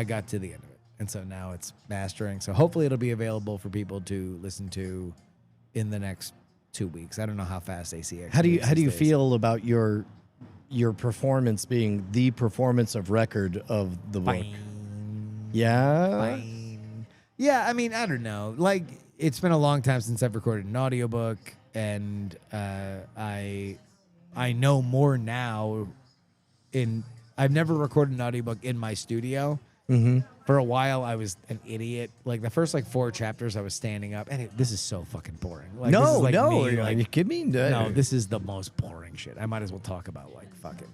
got to the end of it. And so now it's mastering. So hopefully it'll be available for people to listen to in the next 2 weeks. I don't know how fast ACX. How do you moves these days. feel about your performance being the performance of record of the book? Fine. Yeah. Fine. Yeah, I mean, I don't know. Like, it's been a long time since I've recorded an audiobook, and I know more now. I've never recorded an audiobook in my studio. Mm-hmm. For a while, I was an idiot. Like the first 4 chapters, I was standing up, and this is so fucking boring. Like, this No, is like no. me, Are like, you kidding me? no, this is the most boring shit. I might as well talk about fucking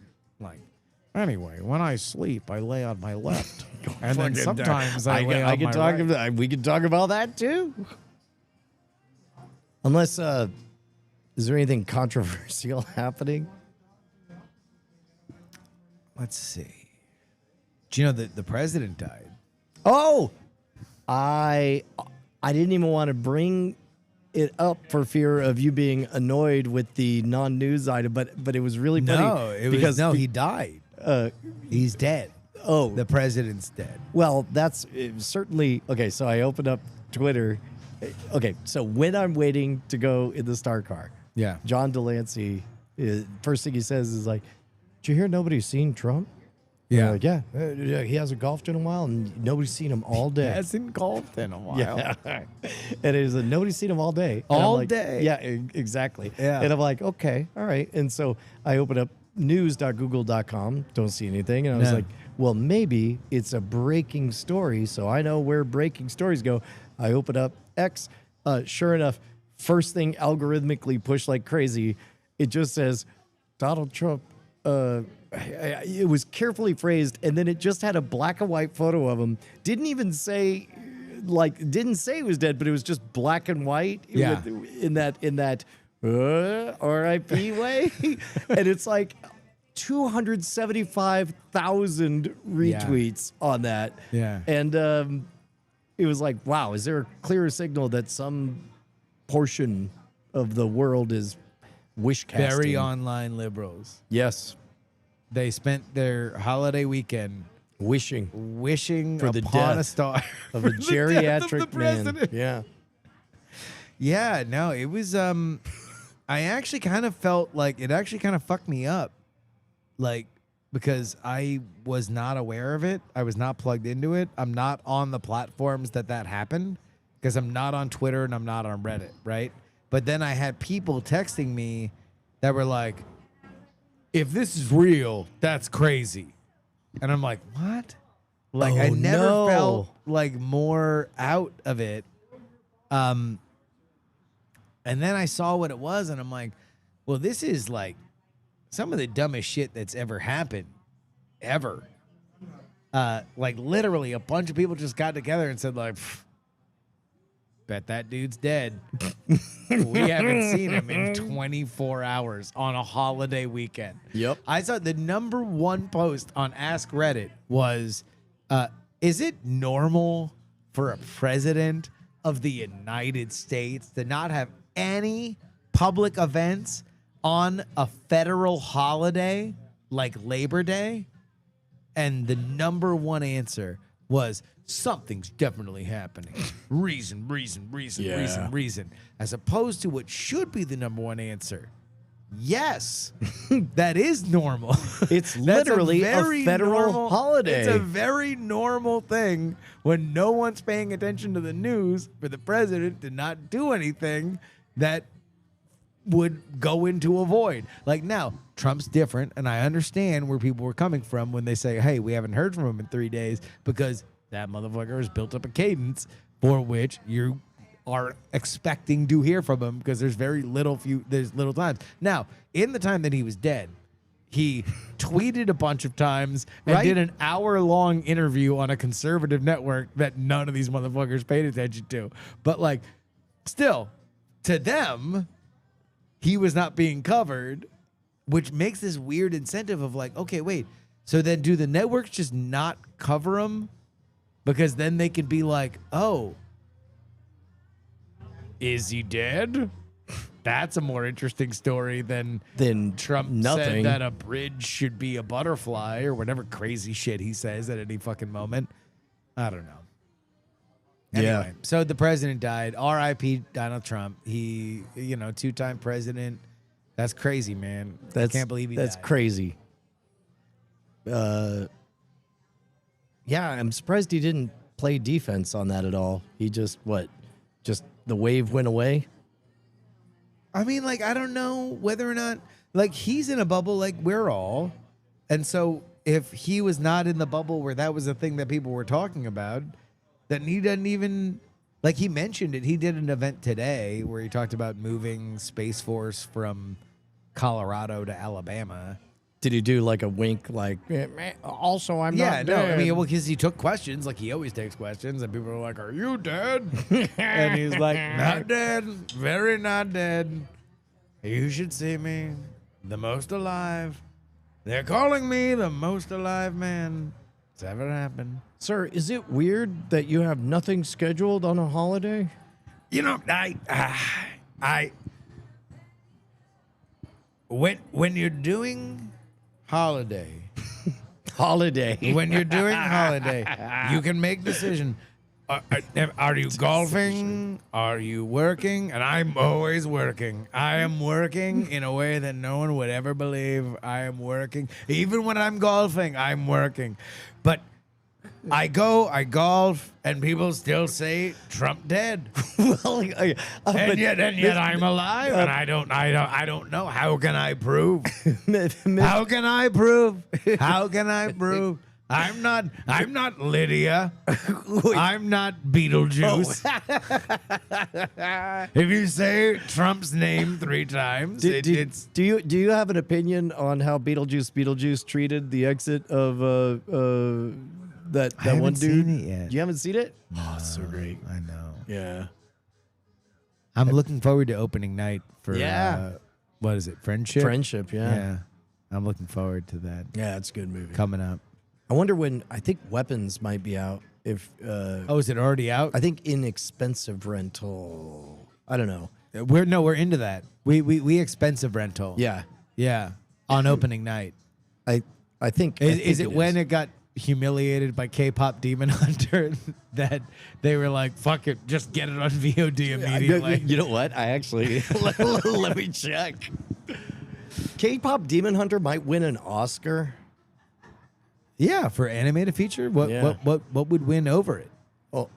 anyway, when I sleep, I lay on my left, and then sometimes I lay on my right. We can talk about that too. Unless, is there anything controversial happening? Let's see. Do you know that the president died? Oh, I didn't even want to bring it up for fear of you being annoyed with the non-news item, but it was really funny. No, it was because he died. He's dead. Oh, The president's dead. well, that's certainly okay. So I opened up Twitter. Okay, so when I'm waiting to go in the Star Car, Yeah. John Delancey, first thing he says is like, "Did you hear nobody's seen Trump?" Yeah. Like, yeah, he hasn't golfed in a while, and nobody's seen him all day. Hasn't golfed in a while. Yeah, and it is nobody's seen him all day. And I'm All like, day? Yeah, exactly. Yeah. And I'm like, okay, all right. And so I open up news.google.com, don't see anything, and I was No. like, well, maybe it's a breaking story, so I know where breaking stories go. I open up X, sure enough, first thing algorithmically pushed like crazy, it just says Donald Trump. It was carefully phrased, and then it just had a black and white photo of him. Didn't even say, didn't say he was dead, but it was just black and white. Yeah. In that R.I.P. way, and it's like 275,000 retweets on that. Yeah. And it was like, wow, is there a clearer signal that some portion of the world is wish casting? Very online liberals. Yes. They spent their holiday weekend Wishing wishing For the upon a death star of a for the death of the geriatric man. president. Yeah. Yeah, no, it was I actually kind of felt like it actually kind of fucked me up. Like because I was not aware of it. I was not plugged into it. I'm not on the platforms that happened because I'm not on Twitter and I'm not on Reddit, right? But then I had people texting me that were like, if this is real, that's crazy. And I'm like, what? Like I Oh, never no. felt like more out of it. And then I saw what it was, and I'm like, well, this is like some of the dumbest shit that's ever happened, ever. Like literally, a bunch of people just got together and said, like, bet that dude's dead. We haven't seen him in 24 hours on a holiday weekend. Yep. I saw the number one post on Ask Reddit was, is it normal for a president of the United States to not have any public events on a federal holiday like Labor Day? And the number one answer was, something's definitely happening. Reason. As opposed to what should be the number one answer. Yes, that is normal. It's That's literally a very federal holiday. It's a very normal thing when no one's paying attention to the news for the president to not do anything that would go into a void. Like now, Trump's different, and I understand where people were coming from when they say, hey, we haven't heard from him in 3 days, because that motherfucker has built up a cadence for which you are expecting to hear from him, because there's little times. Now, in the time that he was dead, he tweeted a bunch of times and Right. did an hour-long interview on a conservative network that none of these motherfuckers paid attention to. But like, still, to them, he was not being covered, which makes this weird incentive of like, okay, wait, so then do the networks just not cover him? Because then they could be like, oh, is he dead? That's a more interesting story than Then Trump nothing. said that a bridge should be a butterfly or whatever crazy shit he says at any fucking moment. I don't know. Yeah. Anyway, so the president died. R.I.P. Donald Trump. He, two-time president. That's crazy, man. I can't believe he That's died. crazy. Yeah, I'm surprised he didn't play defense on that at all. He just the wave went away. I mean, like, I don't know whether or not, like, he's in a bubble like we're all. And so if he was not in the bubble where that was a thing that people were talking about, then he doesn't even, like, he mentioned it. He did an event today where he talked about moving Space Force from Colorado to Alabama. Did he do like a wink, like, also I'm Yeah, not no, I dead? mean, well, because he took questions, like he always takes questions, and people are like, "Are you dead?" And he's like, "Not dead, very not dead. You should see me, the most alive. They're calling me the most alive man that's ever happened." Sir, is it weird that you have nothing scheduled on a holiday? You know, when you're doing holiday, when you're doing holiday, you can make decision. Are you golfing? Are you working? And I'm always working. I am working in a way that no one would ever believe. I am working. Even when I'm golfing, I'm working. But I golf, and people still say Trump dead. Well, And yet I'm alive, and I don't know. How can I prove? How can I prove? How can I prove? I'm not Lydia. I'm not Beetlejuice. If you say Trump's name 3 times, it's do you have an opinion on how Beetlejuice treated the exit of that one haven't dude? seen it yet. You haven't seen it? Oh, it's so great. I know. Yeah. I'm looking forward to opening night for Yeah. What is it? Friendship. Friendship, yeah. I'm looking forward to that Yeah, it's a good movie. coming up. I wonder when. I think Weapons might be out. If Oh, is it already out? I think inexpensive rental. I don't know. We're into that. We expensive rental. Yeah, Yeah. On opening night. I think. Is it when it got humiliated by K-pop Demon Hunter that they were like, fuck it, just get it on VOD immediately? You know what? I actually let me check. K-pop Demon Hunter might win an Oscar. Yeah, for animated feature, what Yeah. what would win over it? Oh,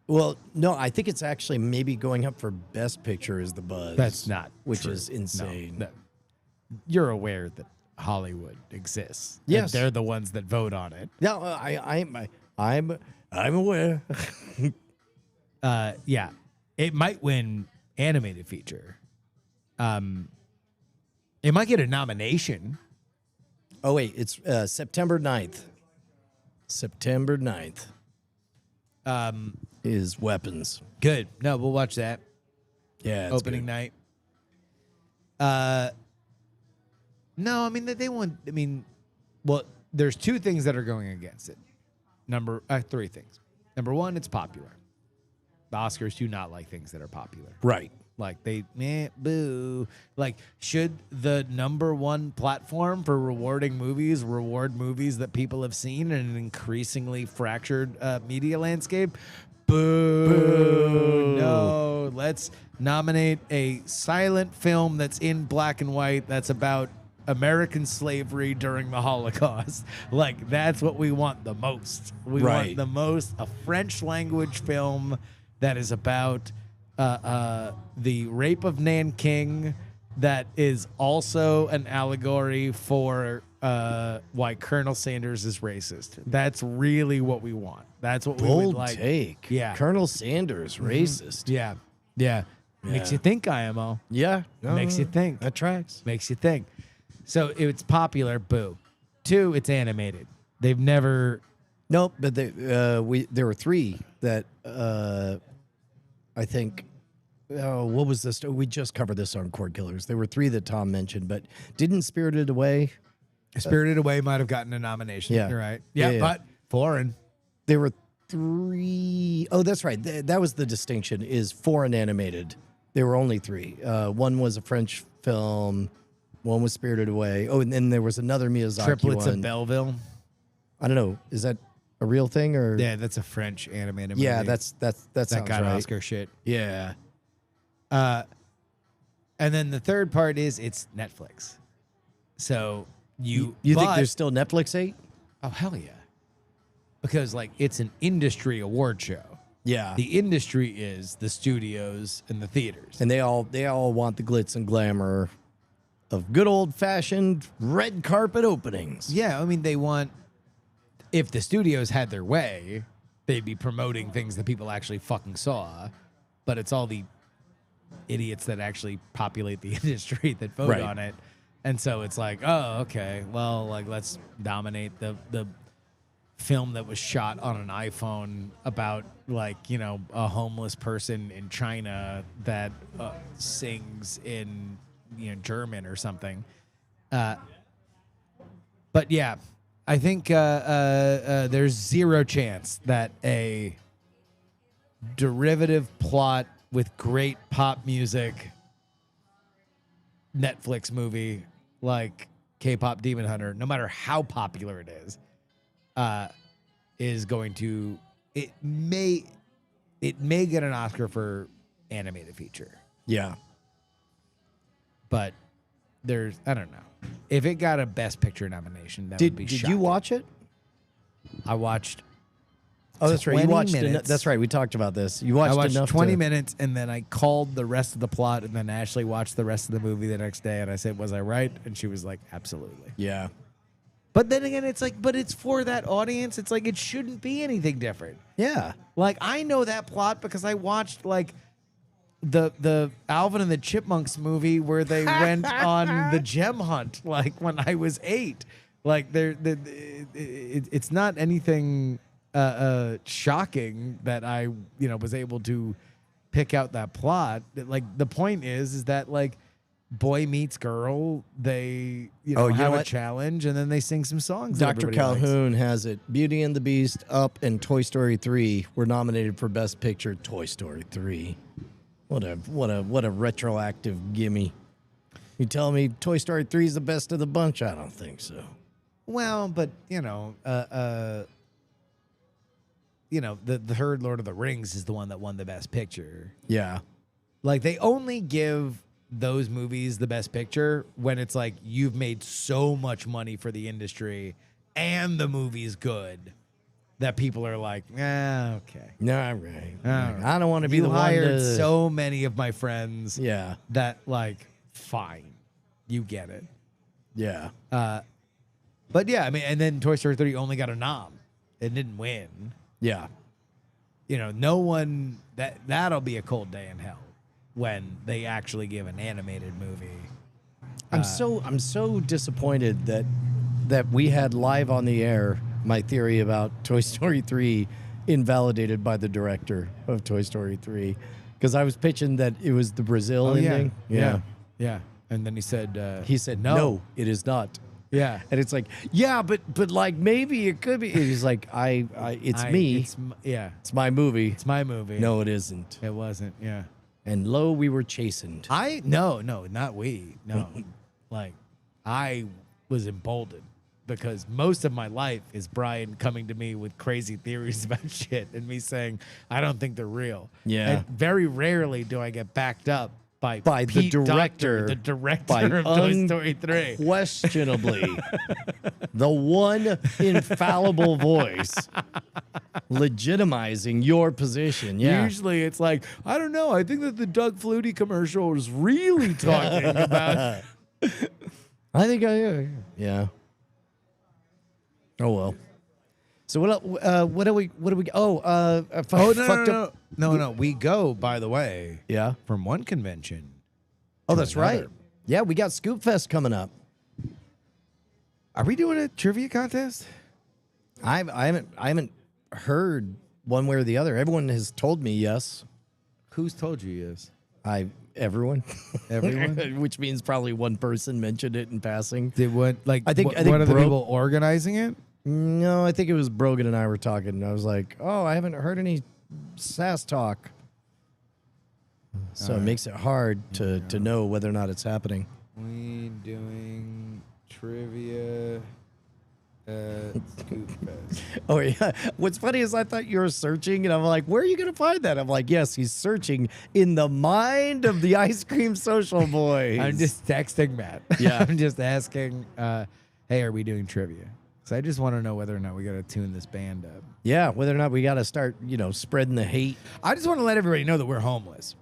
well, no, I think it's actually maybe going up for Best Picture is the buzz. That's not which true. is insane. No. You're aware that Hollywood exists. and Yes. they're the ones that vote on it. No, I'm aware. Yeah, it might win animated feature. It might get a nomination. Oh wait, it's September 9th. September 9th is Weapons. Good. No, we'll watch that Yeah, it's opening good. night. No, I mean they want. I mean, well, there's 2 things that are going against it. 3 things. Number 1, it's popular. The Oscars do not like things that are popular. Right. Like boo. Like, should the number 1 platform for rewarding movies reward movies that people have seen in an increasingly fractured media landscape? Boo. No, let's nominate a silent film that's in black and white that's about American slavery during the Holocaust. Like, that's what we want the most. We Right. want the most a French language film that is about the rape of Nanking, that is also an allegory for why Colonel Sanders is racist. That's really what we want. That's what we would Bold like. take. Yeah. Colonel Sanders, racist. Yeah. Yeah. Makes Yeah. you think, IMO. Yeah. Makes you think. That tracks. Makes you think. So it's popular, boo. 2, it's animated. They've never. Nope, but there were 3 that I think. Oh, what was this? We just covered this on Cord Killers. There were 3 that Tom mentioned, but didn't Spirited Away? Spirited Away might have gotten a nomination. Yeah. You're right. Yeah, Yeah, yeah. but foreign. There were 3. Oh, that's right. That was the distinction. Is foreign animated. There were only 3. One was a French film. One was Spirited Away. Oh, and then there was another Miyazaki Triplets one. of Belleville. I don't know. Is that a real thing or? Yeah, that's a French animated movie. Yeah, that that sounds got right. Oscar shit. Yeah. And then the third part is it's Netflix. So You think but- there's still Netflix 8? Oh, hell yeah. Because, like, it's an industry award show. Yeah. The industry is the studios and the theaters. And they all want the glitz and glamour of good old fashioned red carpet openings. Yeah, I mean, they want, if the studios had their way, they'd be promoting things that people actually fucking saw. But it's all the idiots that actually populate the industry that vote Right. on it. And so it's like, oh, okay, well, like, let's dominate the film that was shot on an iPhone about, like, you know, a homeless person in China that sings in, you know, German or something. But yeah, I think there's zero chance that a derivative plot with great pop music Netflix movie like K-pop Demon Hunter, no matter how popular it is going to it may get an Oscar for animated feature. Yeah. But there's I don't know. If it got a Best Picture nomination, that would be Did shocking. you watch it? I watched Oh, that's right. You 20 watched minutes. That's right. We talked about this. You watched, I watched enough 20 to, minutes, and then I called the rest of the plot, and then Ashley watched the rest of the movie the next day, and I said, was I right? And she was like, absolutely. Yeah. But then again, it's like, but it's for that audience. It's like, it shouldn't be anything different. Yeah. Like, I know that plot because I watched, like, the Alvin and the Chipmunks movie where they went on the gem hunt, like, when I was 8. Like, it's not anything shocking that I, was able to pick out that plot. Like, the point is that, like, boy meets girl, they, have a challenge, and then they sing some songs. that Dr. everybody likes. Calhoun has it. Beauty and the Beast, Up, and Toy Story 3 were nominated for Best Picture. Toy Story 3. What a retroactive gimme. You tell me Toy Story 3 is the best of the bunch? I don't think so. Well, but the third Lord of the Rings is the one that won the Best Picture. Yeah. Like, they only give those movies the Best Picture when it's like you've made so much money for the industry and the movie's good that people are like, okay. No, right. right. I don't want to be You the one hired to... so many of my friends Yeah. that, like, fine, you get it. Yeah. But yeah, I mean, and then Toy Story 3 only got a nom. It didn't win. Yeah. No one that'll be a cold day in hell when they actually give an animated movie. I'm so disappointed that we had live on the air my theory about Toy Story 3 invalidated by the director of Toy Story 3 because I was pitching that it was the Brazil ending. Yeah. And then he said, He said, no, it is not. Yeah. And it's like, yeah, but like maybe it could be. He's like, it's me. It's my movie. It's my movie. No, it isn't. It wasn't. Yeah. And lo, we were chastened. No, not we. No. Like, I was emboldened because most of my life is Brian coming to me with crazy theories about shit and me saying, I don't think they're real. Yeah. And very rarely do I get backed up by the Pete director. Docter, the director of Toy Story 3. Questionably, the one infallible voice legitimizing your position. Yeah. Usually it's like, I don't know. I think that the Doug Flutie commercial was really talking about. I think yeah. Oh well. So what do we? Fucked up. No. We go, by the way, Yeah. from one convention. Oh, to that's another. right. Yeah, we got Scoop Fest coming up. Are we doing a trivia contest? I haven't heard one way or the other. Everyone has told me yes. Who's told you yes? Everyone. Everyone? Which means probably one person mentioned it in passing. Did what? Like, I think what are the Bro- people organizing it? No, I think it was Brogan and I were talking. And I was like, oh, I haven't heard any SAS talk. So it makes it hard to know whether or not it's happening. We doing trivia at Scoop Fest. Oh, yeah. What's funny is I thought you were searching, and I'm like, where are you going to find that? I'm like, yes, he's searching in the mind of the Ice Cream Social Boys. I'm just texting Matt. Yeah. I'm just asking, hey, are we doing trivia? So I just want to know whether or not we got to tune this band up. Yeah, whether or not we got to start, spreading the hate. I just want to let everybody know that we're homeless.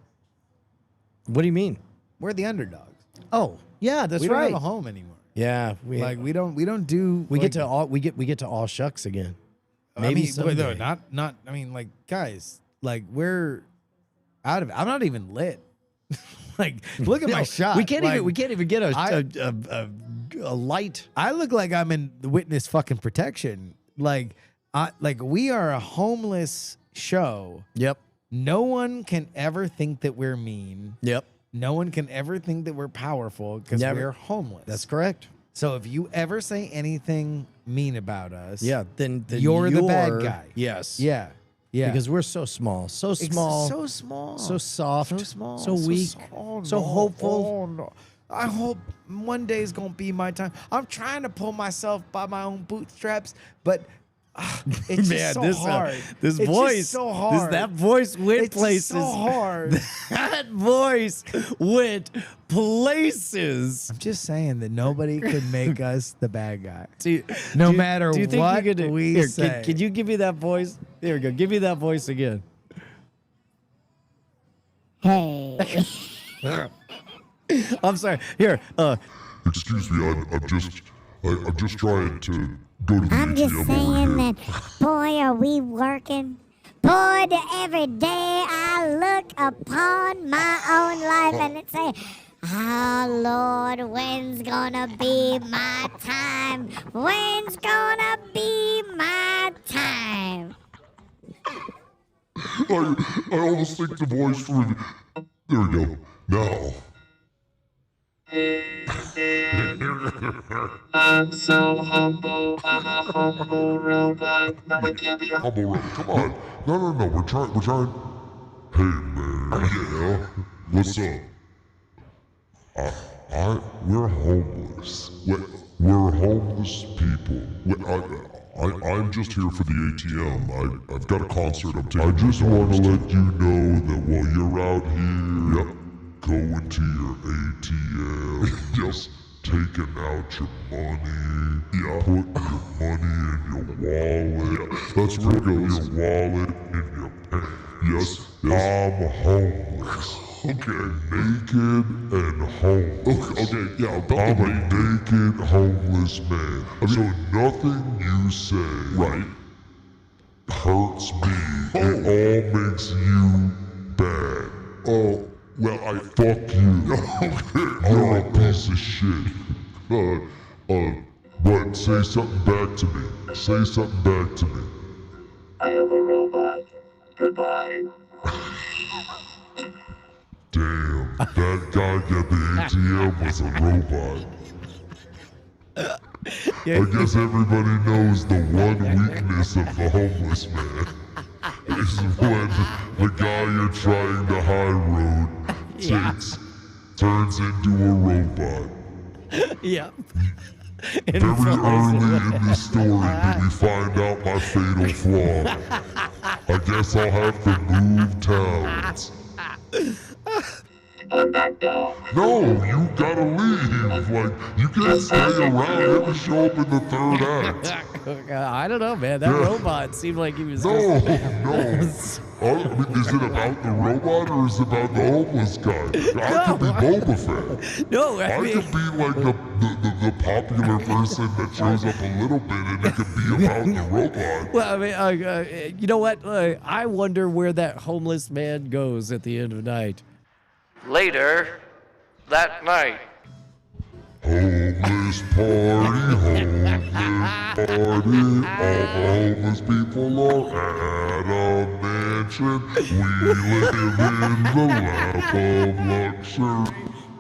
What do you mean? We're the underdogs. Oh, yeah, that's we don't right. have a home anymore. Yeah, we don't do. get to all shucks again. Maybe someday. not. I mean, like, guys, like, we're out of it. I'm not even lit. Like, look at my shot. We can't Like, even get a light. I look like I'm in the witness fucking protection. Like we are a homeless show. Yep. No one can ever think that we're mean. Yep. No one can ever think that we're powerful because Never. we're homeless. That's correct. So if you ever say anything mean about us, Yeah, then you're the bad guy. Yes. Yeah. Yeah. Because we're so small, so small, So small. so soft, So small. so weak, so hopeful. Oh, no. I hope one day is going to be my time. I'm trying to pull myself by my own bootstraps, but it's just so hard. This It's voice, just so hard. that voice went It's just places. so hard. That voice went places. I'm just saying that nobody could make us the bad guy. No matter what we Here, say. Can you give me that voice? Here we go. Give me that voice again. Hey. I'm sorry. Here, Excuse me, I'm just trying to go to the I'm just ATM saying over here. that, boy, are we working. Boy, every day I look upon my own life and it say, oh, Lord, when's gonna be my time? When's gonna be my time? I almost think the voice for me. There we go. Now. I'm so humble. I'm a humble robot. Never give you Humble Road, come on. No. We're trying. Hey, man. Yeah. What's up? We're homeless. We're homeless people. I'm just here for the ATM. I've got a concert I'm taking. I just want to let you know that while you're out here, go into your ATM. Just taking out your money. Yeah. Put your money in your wallet. That's where it goes. Your wallet in your pants. Yes. I'm homeless. Okay. Naked and homeless. Okay, yeah, I'm a naked homeless man. So nothing you say hurts me. It all makes you bad. Oh, well, I fuck you. Okay. You're a piece of shit. But say something back to me. Say something back to me. I am a robot. Goodbye. Damn, that guy at the ATM was a robot. I guess everybody knows the one weakness of the homeless man is when the guy you're trying to high road turns into a robot. yeah. Very early in this story did we find out my fatal flaw. I guess I'll have to move towns. I'm back down. No, you gotta leave. Like, you can't stay around. You have to show up in the third act. I don't know, man. That robot seemed like he was No, just... no. I mean, is it about the robot or is it about the homeless guy? I could be Boba Fett. No, I could be like the popular person that shows up a little bit and it could be about the robot. Well, I mean, you know what? I wonder where that homeless man goes at the end of the night. Later that night. Homeless party, all the homeless people are at a mansion. We live in the lap of luxury.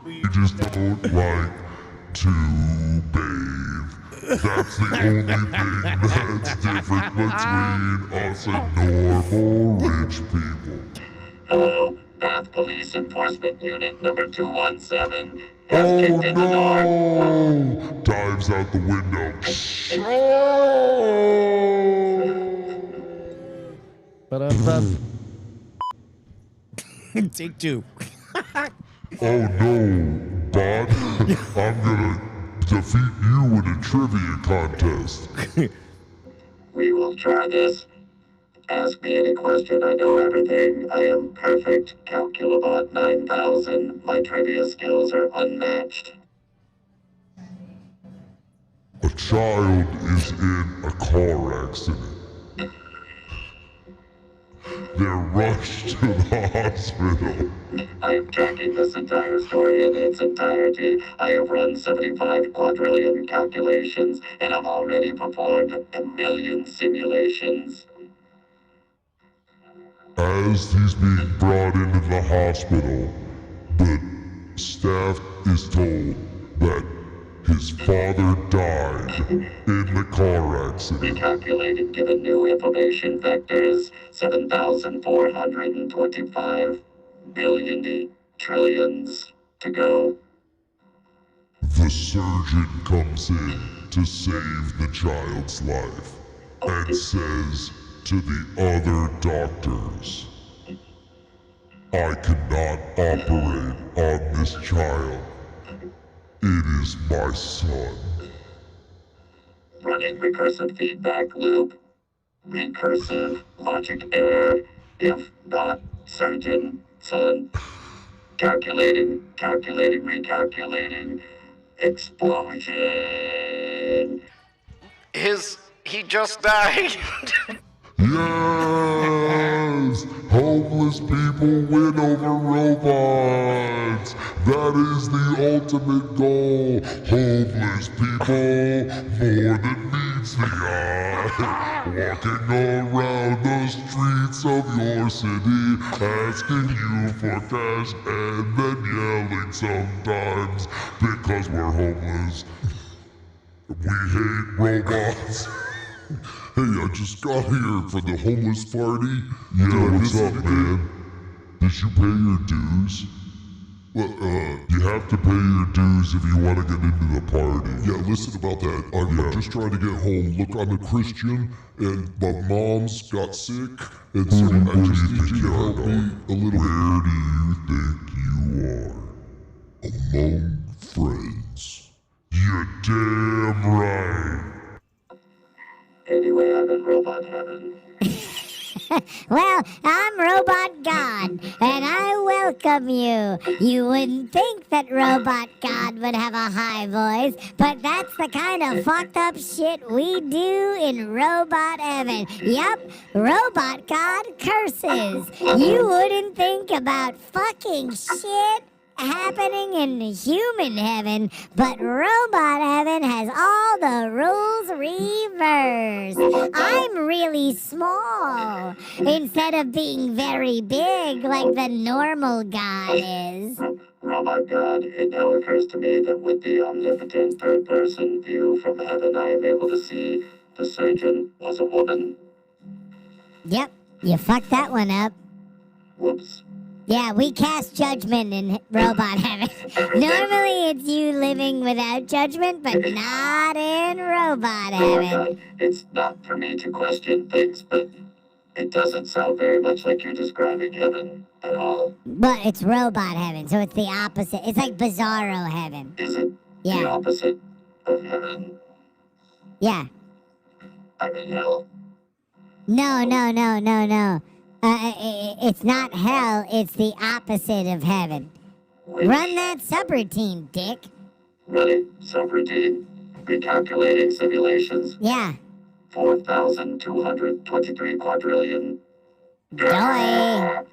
We just don't like to bathe. That's the only thing that's different between us and normal rich people. Hello, Bath Police Enforcement Unit number 217. Oh no! Dives out the window. Take two. Oh no, Bob. I'm gonna defeat you in a trivia contest. We will try this. Ask me any question, I know everything. I am perfect. Calculabot 9000. My trivia skills are unmatched. A child is in a car accident. They're rushed to the hospital. I am tracking this entire story in its entirety. I have run 75 quadrillion calculations, and I've already performed a million simulations. As he's being brought into the hospital, the staff is told that His father died in the car accident. Recalculated given new information vectors 7,425 billion trillions to go. The surgeon comes in to save the child's life and says to the other doctors, I cannot operate on this child. It is my son. Running recursive feedback loop. Recursive logic error. If not surgeon son. Calculating, recalculating. Explosion. He just died. Yes! Homeless people win over robots! That is the ultimate goal! Homeless people, more than meets the eye! Walking around the streets of your city, asking you for cash and then yelling sometimes because we're homeless. We hate robots. Hey, I just got here for the homeless party. Yeah, what's up, man? Did you pay your dues? Well, you have to pay your dues if you want to get into the party. Yeah, listen about that. I'm just trying to get home. Look, I'm a Christian, and my mom's got sick, and so I just need you to help me a little bit. Where do you think you are? Among friends. You're damn right. Anyway, I'm in robot heaven. Well, I'm Robot God, and I welcome you. You wouldn't think that Robot God would have a high voice, but that's the kind of fucked up shit we do in Robot Heaven. Yup, Robot God curses. You wouldn't think about fucking shit happening in human heaven, but robot heaven has all the rules reversed. I'm really small instead of being very big like the normal God is. Robot God, it now occurs to me that with the omnipotent third-person view from heaven, I am able to see the surgeon was a woman. Yep, you fucked that one up. Whoops. Yeah, we cast judgment in robot heaven. Normally it's you living without judgment, but not in robot heaven. God, it's not for me to question things, but it doesn't sound very much like you're describing heaven at all. But it's robot heaven, so it's the opposite. It's like Bizarro heaven. Is it the Yeah, opposite of heaven? yeah. I'm in hell. No. It's not hell, it's the opposite of heaven. Run that subroutine, dick. Running subroutine. Recalculating simulations. Yeah. 4,223 quadrillion. Doy.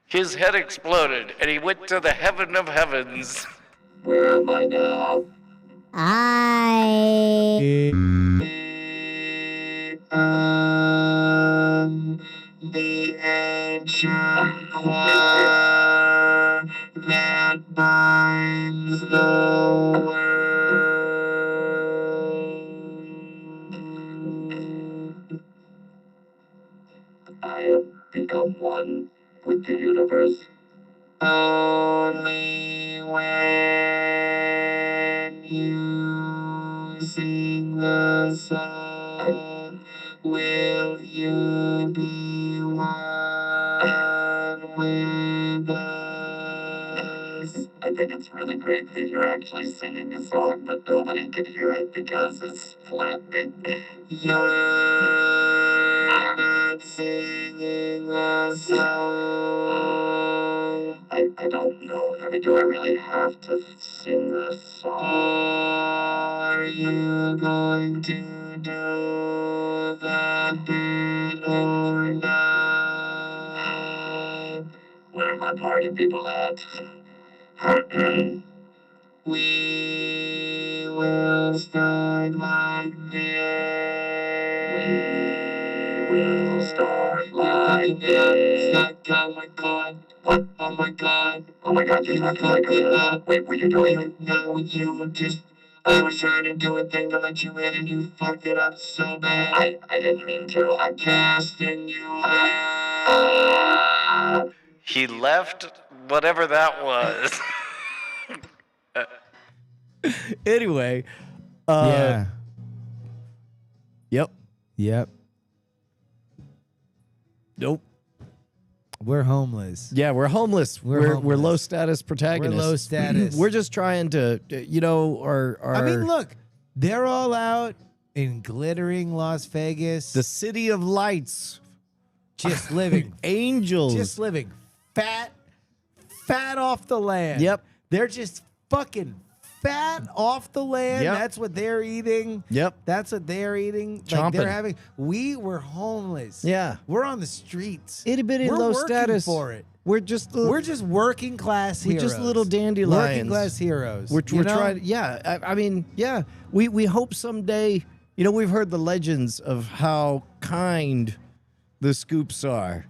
His head exploded, and he went to the heaven of heavens. Where am I now? The ancient fire that binds the world. I have become one with the universe. Only when you sing the song will you be one with us. I think it's really great that you're actually singing a song, but nobody can hear it because it's flattening. You're not singing a song. I don't know. I mean, do I really have to sing a song? Are you going to do that bit or not? Where are my party people at? We will start like this. We will start like this. Oh my god. What? Oh my god. Oh my god, you talk like a... Wait, what are you doing? No, you just... I was trying to do a thing to let you in and you fucked it up so bad. I didn't mean to. I'm casting you out. He left whatever that was. Anyway. Yeah. Yep. Yep. Nope. We're homeless. Yeah, we're homeless. We're We're homeless. low status protagonists. We're low status. We're just trying to, our I mean, look, they're all out in glittering Las Vegas, the city of lights, just living, angels. just living fat off the land. Yep. They're just fucking fat off the land. Yep. That's what they're eating. Yep. That's what they're eating. Like Chomping. they're having. We were homeless. Yeah. We're on the streets. Itty bitty We're low working status for it. We're just We're just working class We're heroes. just little dandelions. Working class heroes. We're you know? trying. Yeah, I mean, yeah. We hope someday. We've heard the legends of how kind the Scoops are.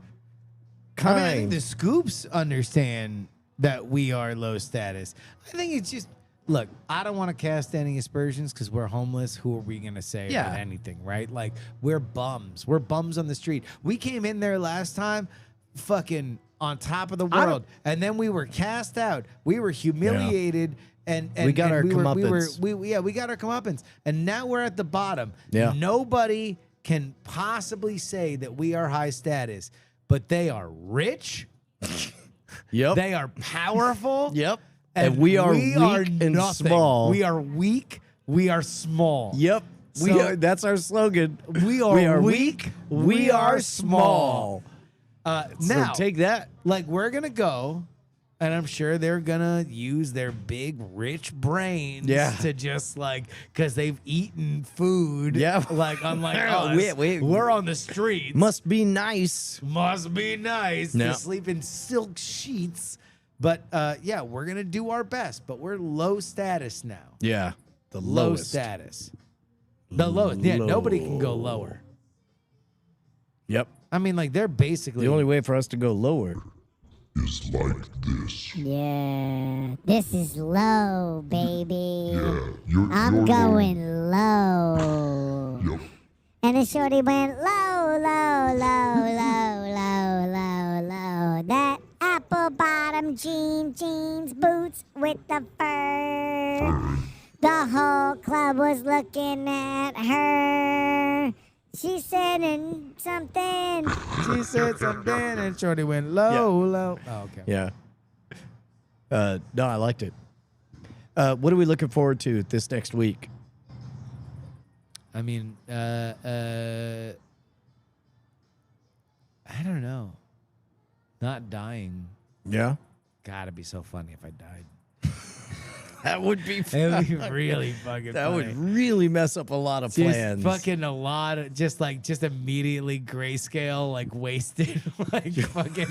I mean, I think the Scoops understand that we are low status. I think it's just look. I don't want to cast any aspersions because we're homeless. Who are we gonna say Yeah. about anything, right? Like we're bums. We're bums on the street. We came in there last time, fucking on top of the world, and then we were cast out. We were humiliated. And We got our we comeuppance. we got our comeuppance, and now we're at the bottom. Yeah. Nobody can possibly say that we are high status, but they are rich. Yep. They are powerful. Yep. And we are weak and nothing. small. We are weak. We are small. Yep. So- That's our slogan. We are weak. We are small. So Now, take that. like we're gonna go, and I'm sure they're gonna use their big rich brains Yeah. to just like because they've eaten food. Yeah. Like unlike us, We- we're on the streets. Must be nice. Must be nice No. to sleep in silk sheets. But yeah, we're gonna do our best. But we're low status now. Yeah. The Low lowest. status. The lowest. Yeah, nobody can go lower. Yep. I mean, like they're basically The only way for us to go lower. Is like this. Yeah, this is low, baby. Yeah, you're I'm low. going low. Yep. And the shorty went low, low, low, low, low, low, low. That apple bottom jeans, boots with the fur. The whole club was looking at her. She said something. She said something, and Shorty went low, low. Oh, okay. Yeah. No, I liked it. What are we looking forward to this next week? I mean, I don't know. Not dying. Yeah. God, it'd be so funny if I died. That would be It would be really fucking That funny. would really mess up a lot of Just plans. fucking a lot of just immediately grayscale, like wasted, like fucking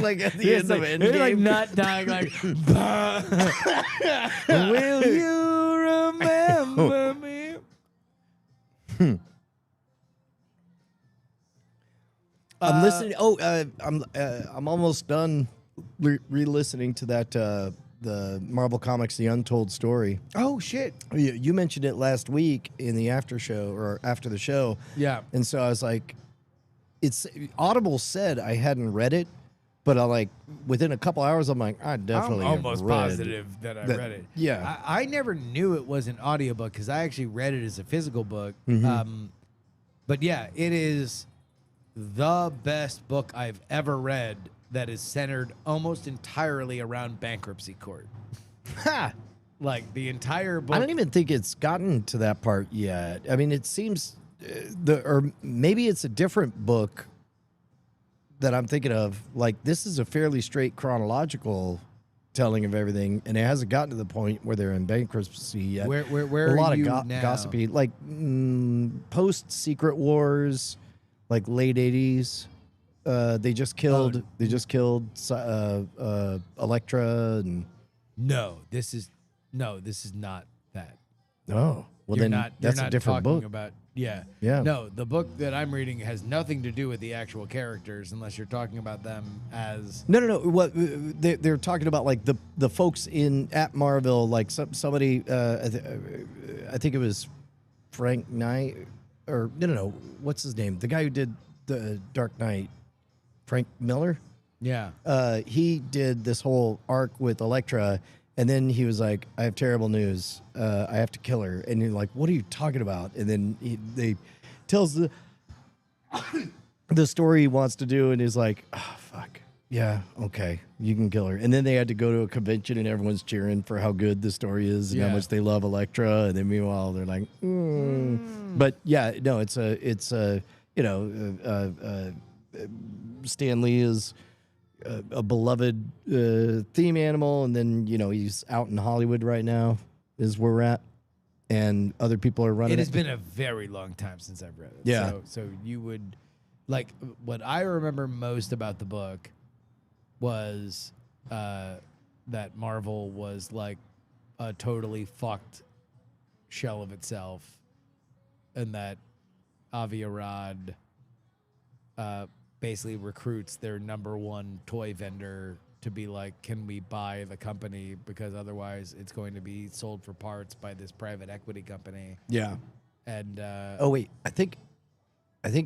like at the just end of like, they're like Endgame. not dying, like bah. Will you remember me? I'm listening. I'm almost done re-listening to that the Marvel Comics The Untold Story. Oh shit! You mentioned it last week in the after show or after the show. Yeah. And so I was like, it's Audible said I hadn't read it, but I like within a couple hours I'm like, I definitely I'm have almost read positive that I that- read it. yeah. I never knew it was an audiobook because I actually read it as a physical book. But yeah, it is the best book I've ever read that is centered almost entirely around bankruptcy court. Ha! Like the entire book. I don't even think it's gotten to that part yet. I mean, it seems or maybe it's a different book that I'm thinking of. Like this is a fairly straight chronological telling of everything, and it hasn't gotten to the point where they're in bankruptcy yet. Where a are lot you of now? gossipy, like post Secret Wars, like late '80s. They just killed. They just killed Elektra and. No, this is not that. Oh, well You're then not, that's you're a not different talking book. About, Yeah. Yeah. No, the book that I'm reading has nothing to do with the actual characters, unless you're talking about them as. No. What they're talking about, like the folks at Marvel, like somebody. I think it was Frank Knight, or no. What's his name? The guy who did the Dark Knight, Frank Miller. Yeah. He did this whole arc with Elektra, and then he was like, "I have terrible news. I have to kill her." And you're like, "What are you talking about?" And then they tells the story he wants to do, and he's like, "Oh fuck, yeah, okay, you can kill her." And then they had to go to a convention, and everyone's cheering for how good the story is and how Yeah. much they love Elektra. And then meanwhile, they're like, But yeah, no, it's a Stan Lee is a beloved theme animal, and then he's out in Hollywood right now, is where we're at, and other people are running It has been a very long time since I've read it. Yeah. So you would, like, what I remember most about the book was that Marvel was like a totally fucked shell of itself, and that Avi Arad basically recruits their number one toy vendor to be like, can we buy the company, because otherwise it's going to be sold for parts by this private equity company. Yeah. And Oh wait, I think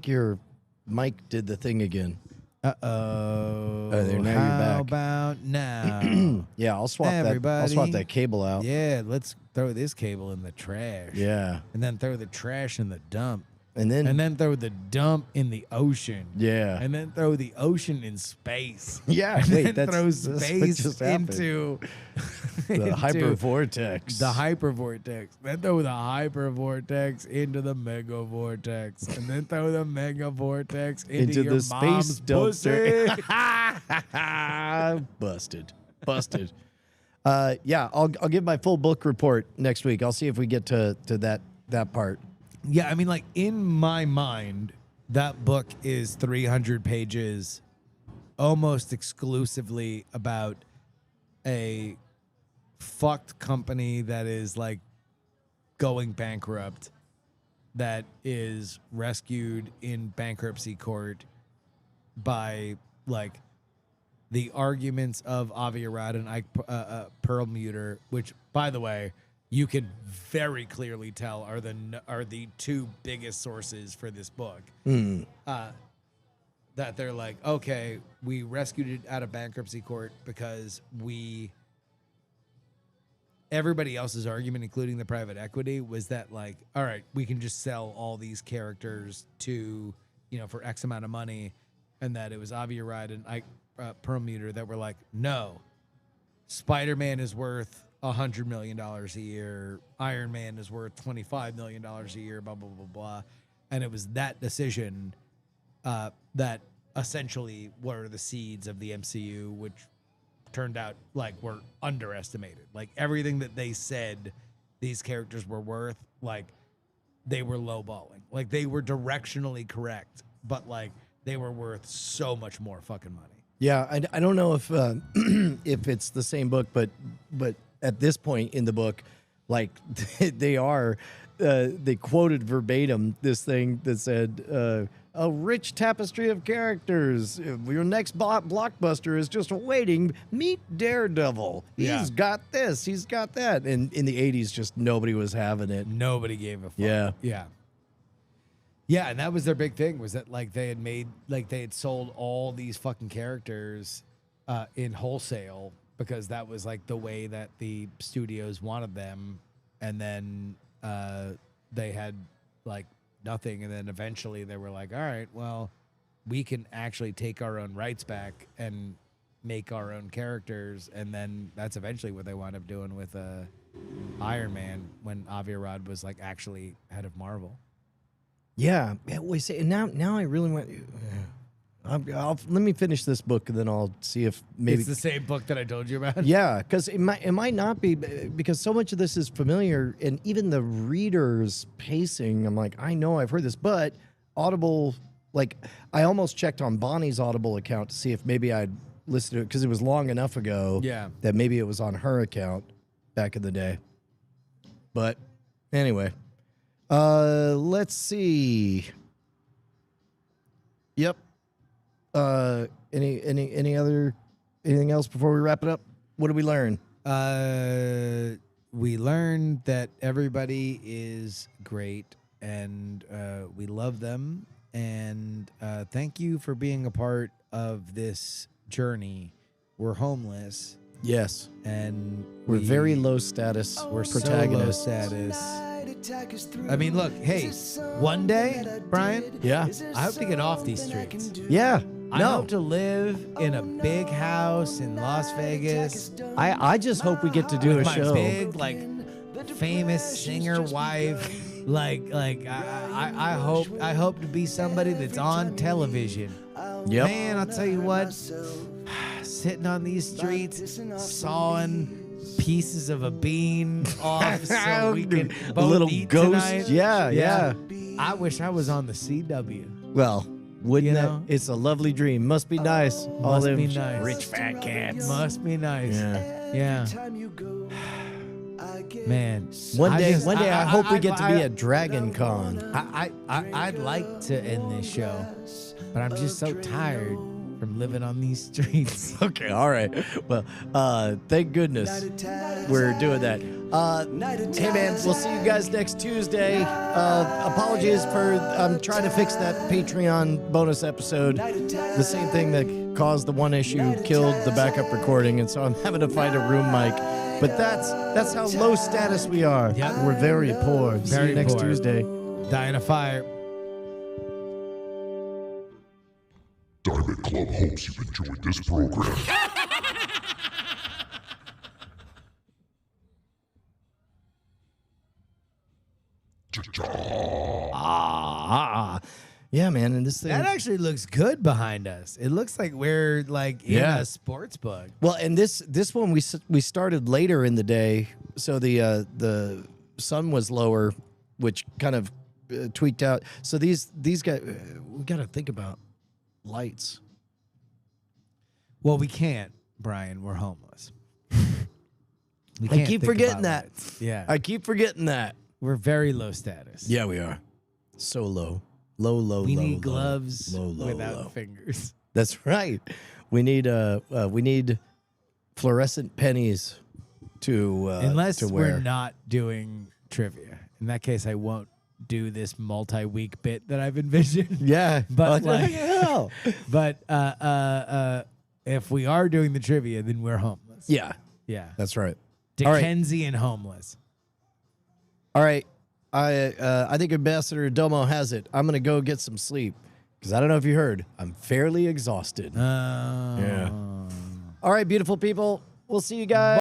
your mic did the thing again. uh-oh. there, now you're How back. about now? Yeah, I'll swap that. I'll Everybody. swap that cable out. Yeah, let's throw this cable in the trash. Yeah. And then throw the trash in the dump. And then throw the dump in the ocean. Yeah. And then throw the ocean in space. Yeah, And wait, then that's throw what space just happened. into the hypervortex. the hypervortex. Then throw the hypervortex into the megavortex. And then throw the megavortex into your the space mom's dumpster. pussy. Busted. Yeah, I'll give my full book report next week. I'll see if we get to that part. Yeah, I mean, like, in my mind, that book is 300 pages almost exclusively about a fucked company that is, like, going bankrupt, that is rescued in bankruptcy court by, like, the arguments of Avi Arad and Ike Perlmutter, which, by the way, you could very clearly tell are the two biggest sources for this book. That they're like, okay, we rescued it out of bankruptcy court because everybody else's argument, including the private equity, was that, like, all right, we can just sell all these characters to, for X amount of money, and that it was Avi Arad and Ike Perlmutter that were like, no, Spider-Man is worth $100 million a year. Iron Man is worth $25 million a year, blah, blah, blah, blah. And it was that decision that essentially were the seeds of the MCU, which turned out like were underestimated. Like everything that they said these characters were worth, like they were lowballing. Like they were directionally correct, but like they were worth so much more fucking money. Yeah, I don't know if if it's the same book, but at this point in the book, like they quoted verbatim this thing that said, "A rich tapestry of characters. Your next blockbuster is just waiting. Meet Daredevil. He's got this. He's got that." And in the '80s, just nobody was having it. Nobody gave a fuck. Yeah. Yeah. Yeah, and that was their big thing, was that like they had sold all these fucking characters in wholesale because that was like the way that the studios wanted them, and then they had like nothing, and then eventually they were like, all right, well, we can actually take our own rights back and make our own characters, and then that's eventually what they wound up doing with Iron Man when Avi Arad was like actually head of Marvel. Yeah. Wait, say now I really want. Let me finish this book and then I'll see if maybe It's the same book that I told you about. Yeah, because it might not be, because so much of this is familiar, and even the reader's pacing, I'm like, I know I've heard this, but Audible, like I almost checked on Bonnie's Audible account to see if maybe I'd listened to it because it was long enough ago. Yeah. That maybe it was on her account back in the day. But anyway, Let's see. Yep. Anything else before we wrap it up? What did we learn? We learned that everybody is great and we love them. And thank you for being a part of this journey. We're homeless Yes. and We're very low status We're protagonists. so low status. I mean, look, hey, one day, Brian, Yeah. I hope to get off these streets. Yeah. I No. hope to live in a big house in Las Vegas. I just hope we get to do a My show. big, like, famous singer wife. I hope to be somebody that's on television. Yep. Man, I'll tell you what. Sitting on these streets, sawing pieces of a bean off so we can A both little eat ghost. tonight. Yeah. I wish I was on the CW. Well, wouldn't You that? know? It's a lovely dream. Must be nice. All Must them be nice. rich fat cats. Must be nice. Yeah. Yeah. Man, One day, just- I hope we get to be at Dragon Con. I'd like to end this show, but I'm just so tired from living on these streets. Okay, all right. Well, thank goodness we're doing that. Hey, man, we'll see you guys next Tuesday. Apologies for I'm trying to fix that Patreon bonus episode. The same thing that caused the one issue killed the backup recording, and so I'm having to find a room mic. But that's how low status we are. Yep. We're very poor. See Very you next poor. Tuesday. Die in a fire. Diamond Club hopes you've enjoyed this program. Yeah, man, and this thing. That actually looks good behind us. It looks like we're like in Yeah. a sports book. Well, and this one we started later in the day, so the sun was lower, which kind of tweaked out. So these guys, we got to think about lights. Well, we can't, Brian. We're homeless. We I can't keep think forgetting about that. lights. Yeah, I keep forgetting that. we're very low status. Yeah, we are. So low, low. we low, need low, gloves low, without low. fingers. That's right. We need fluorescent pennies to Unless to wear. we're not doing trivia. In that case, I won't do this multi-week bit that I've envisioned. Yeah, But, what the like- hell? But if we are doing the trivia, then we're homeless. Yeah, Yeah. that's right. all right. Dickensian homeless. All right. I think Ambassador Domo has it. I'm going to go get some sleep because I don't know if you heard. I'm fairly exhausted. Yeah. All right, beautiful people. We'll see you guys.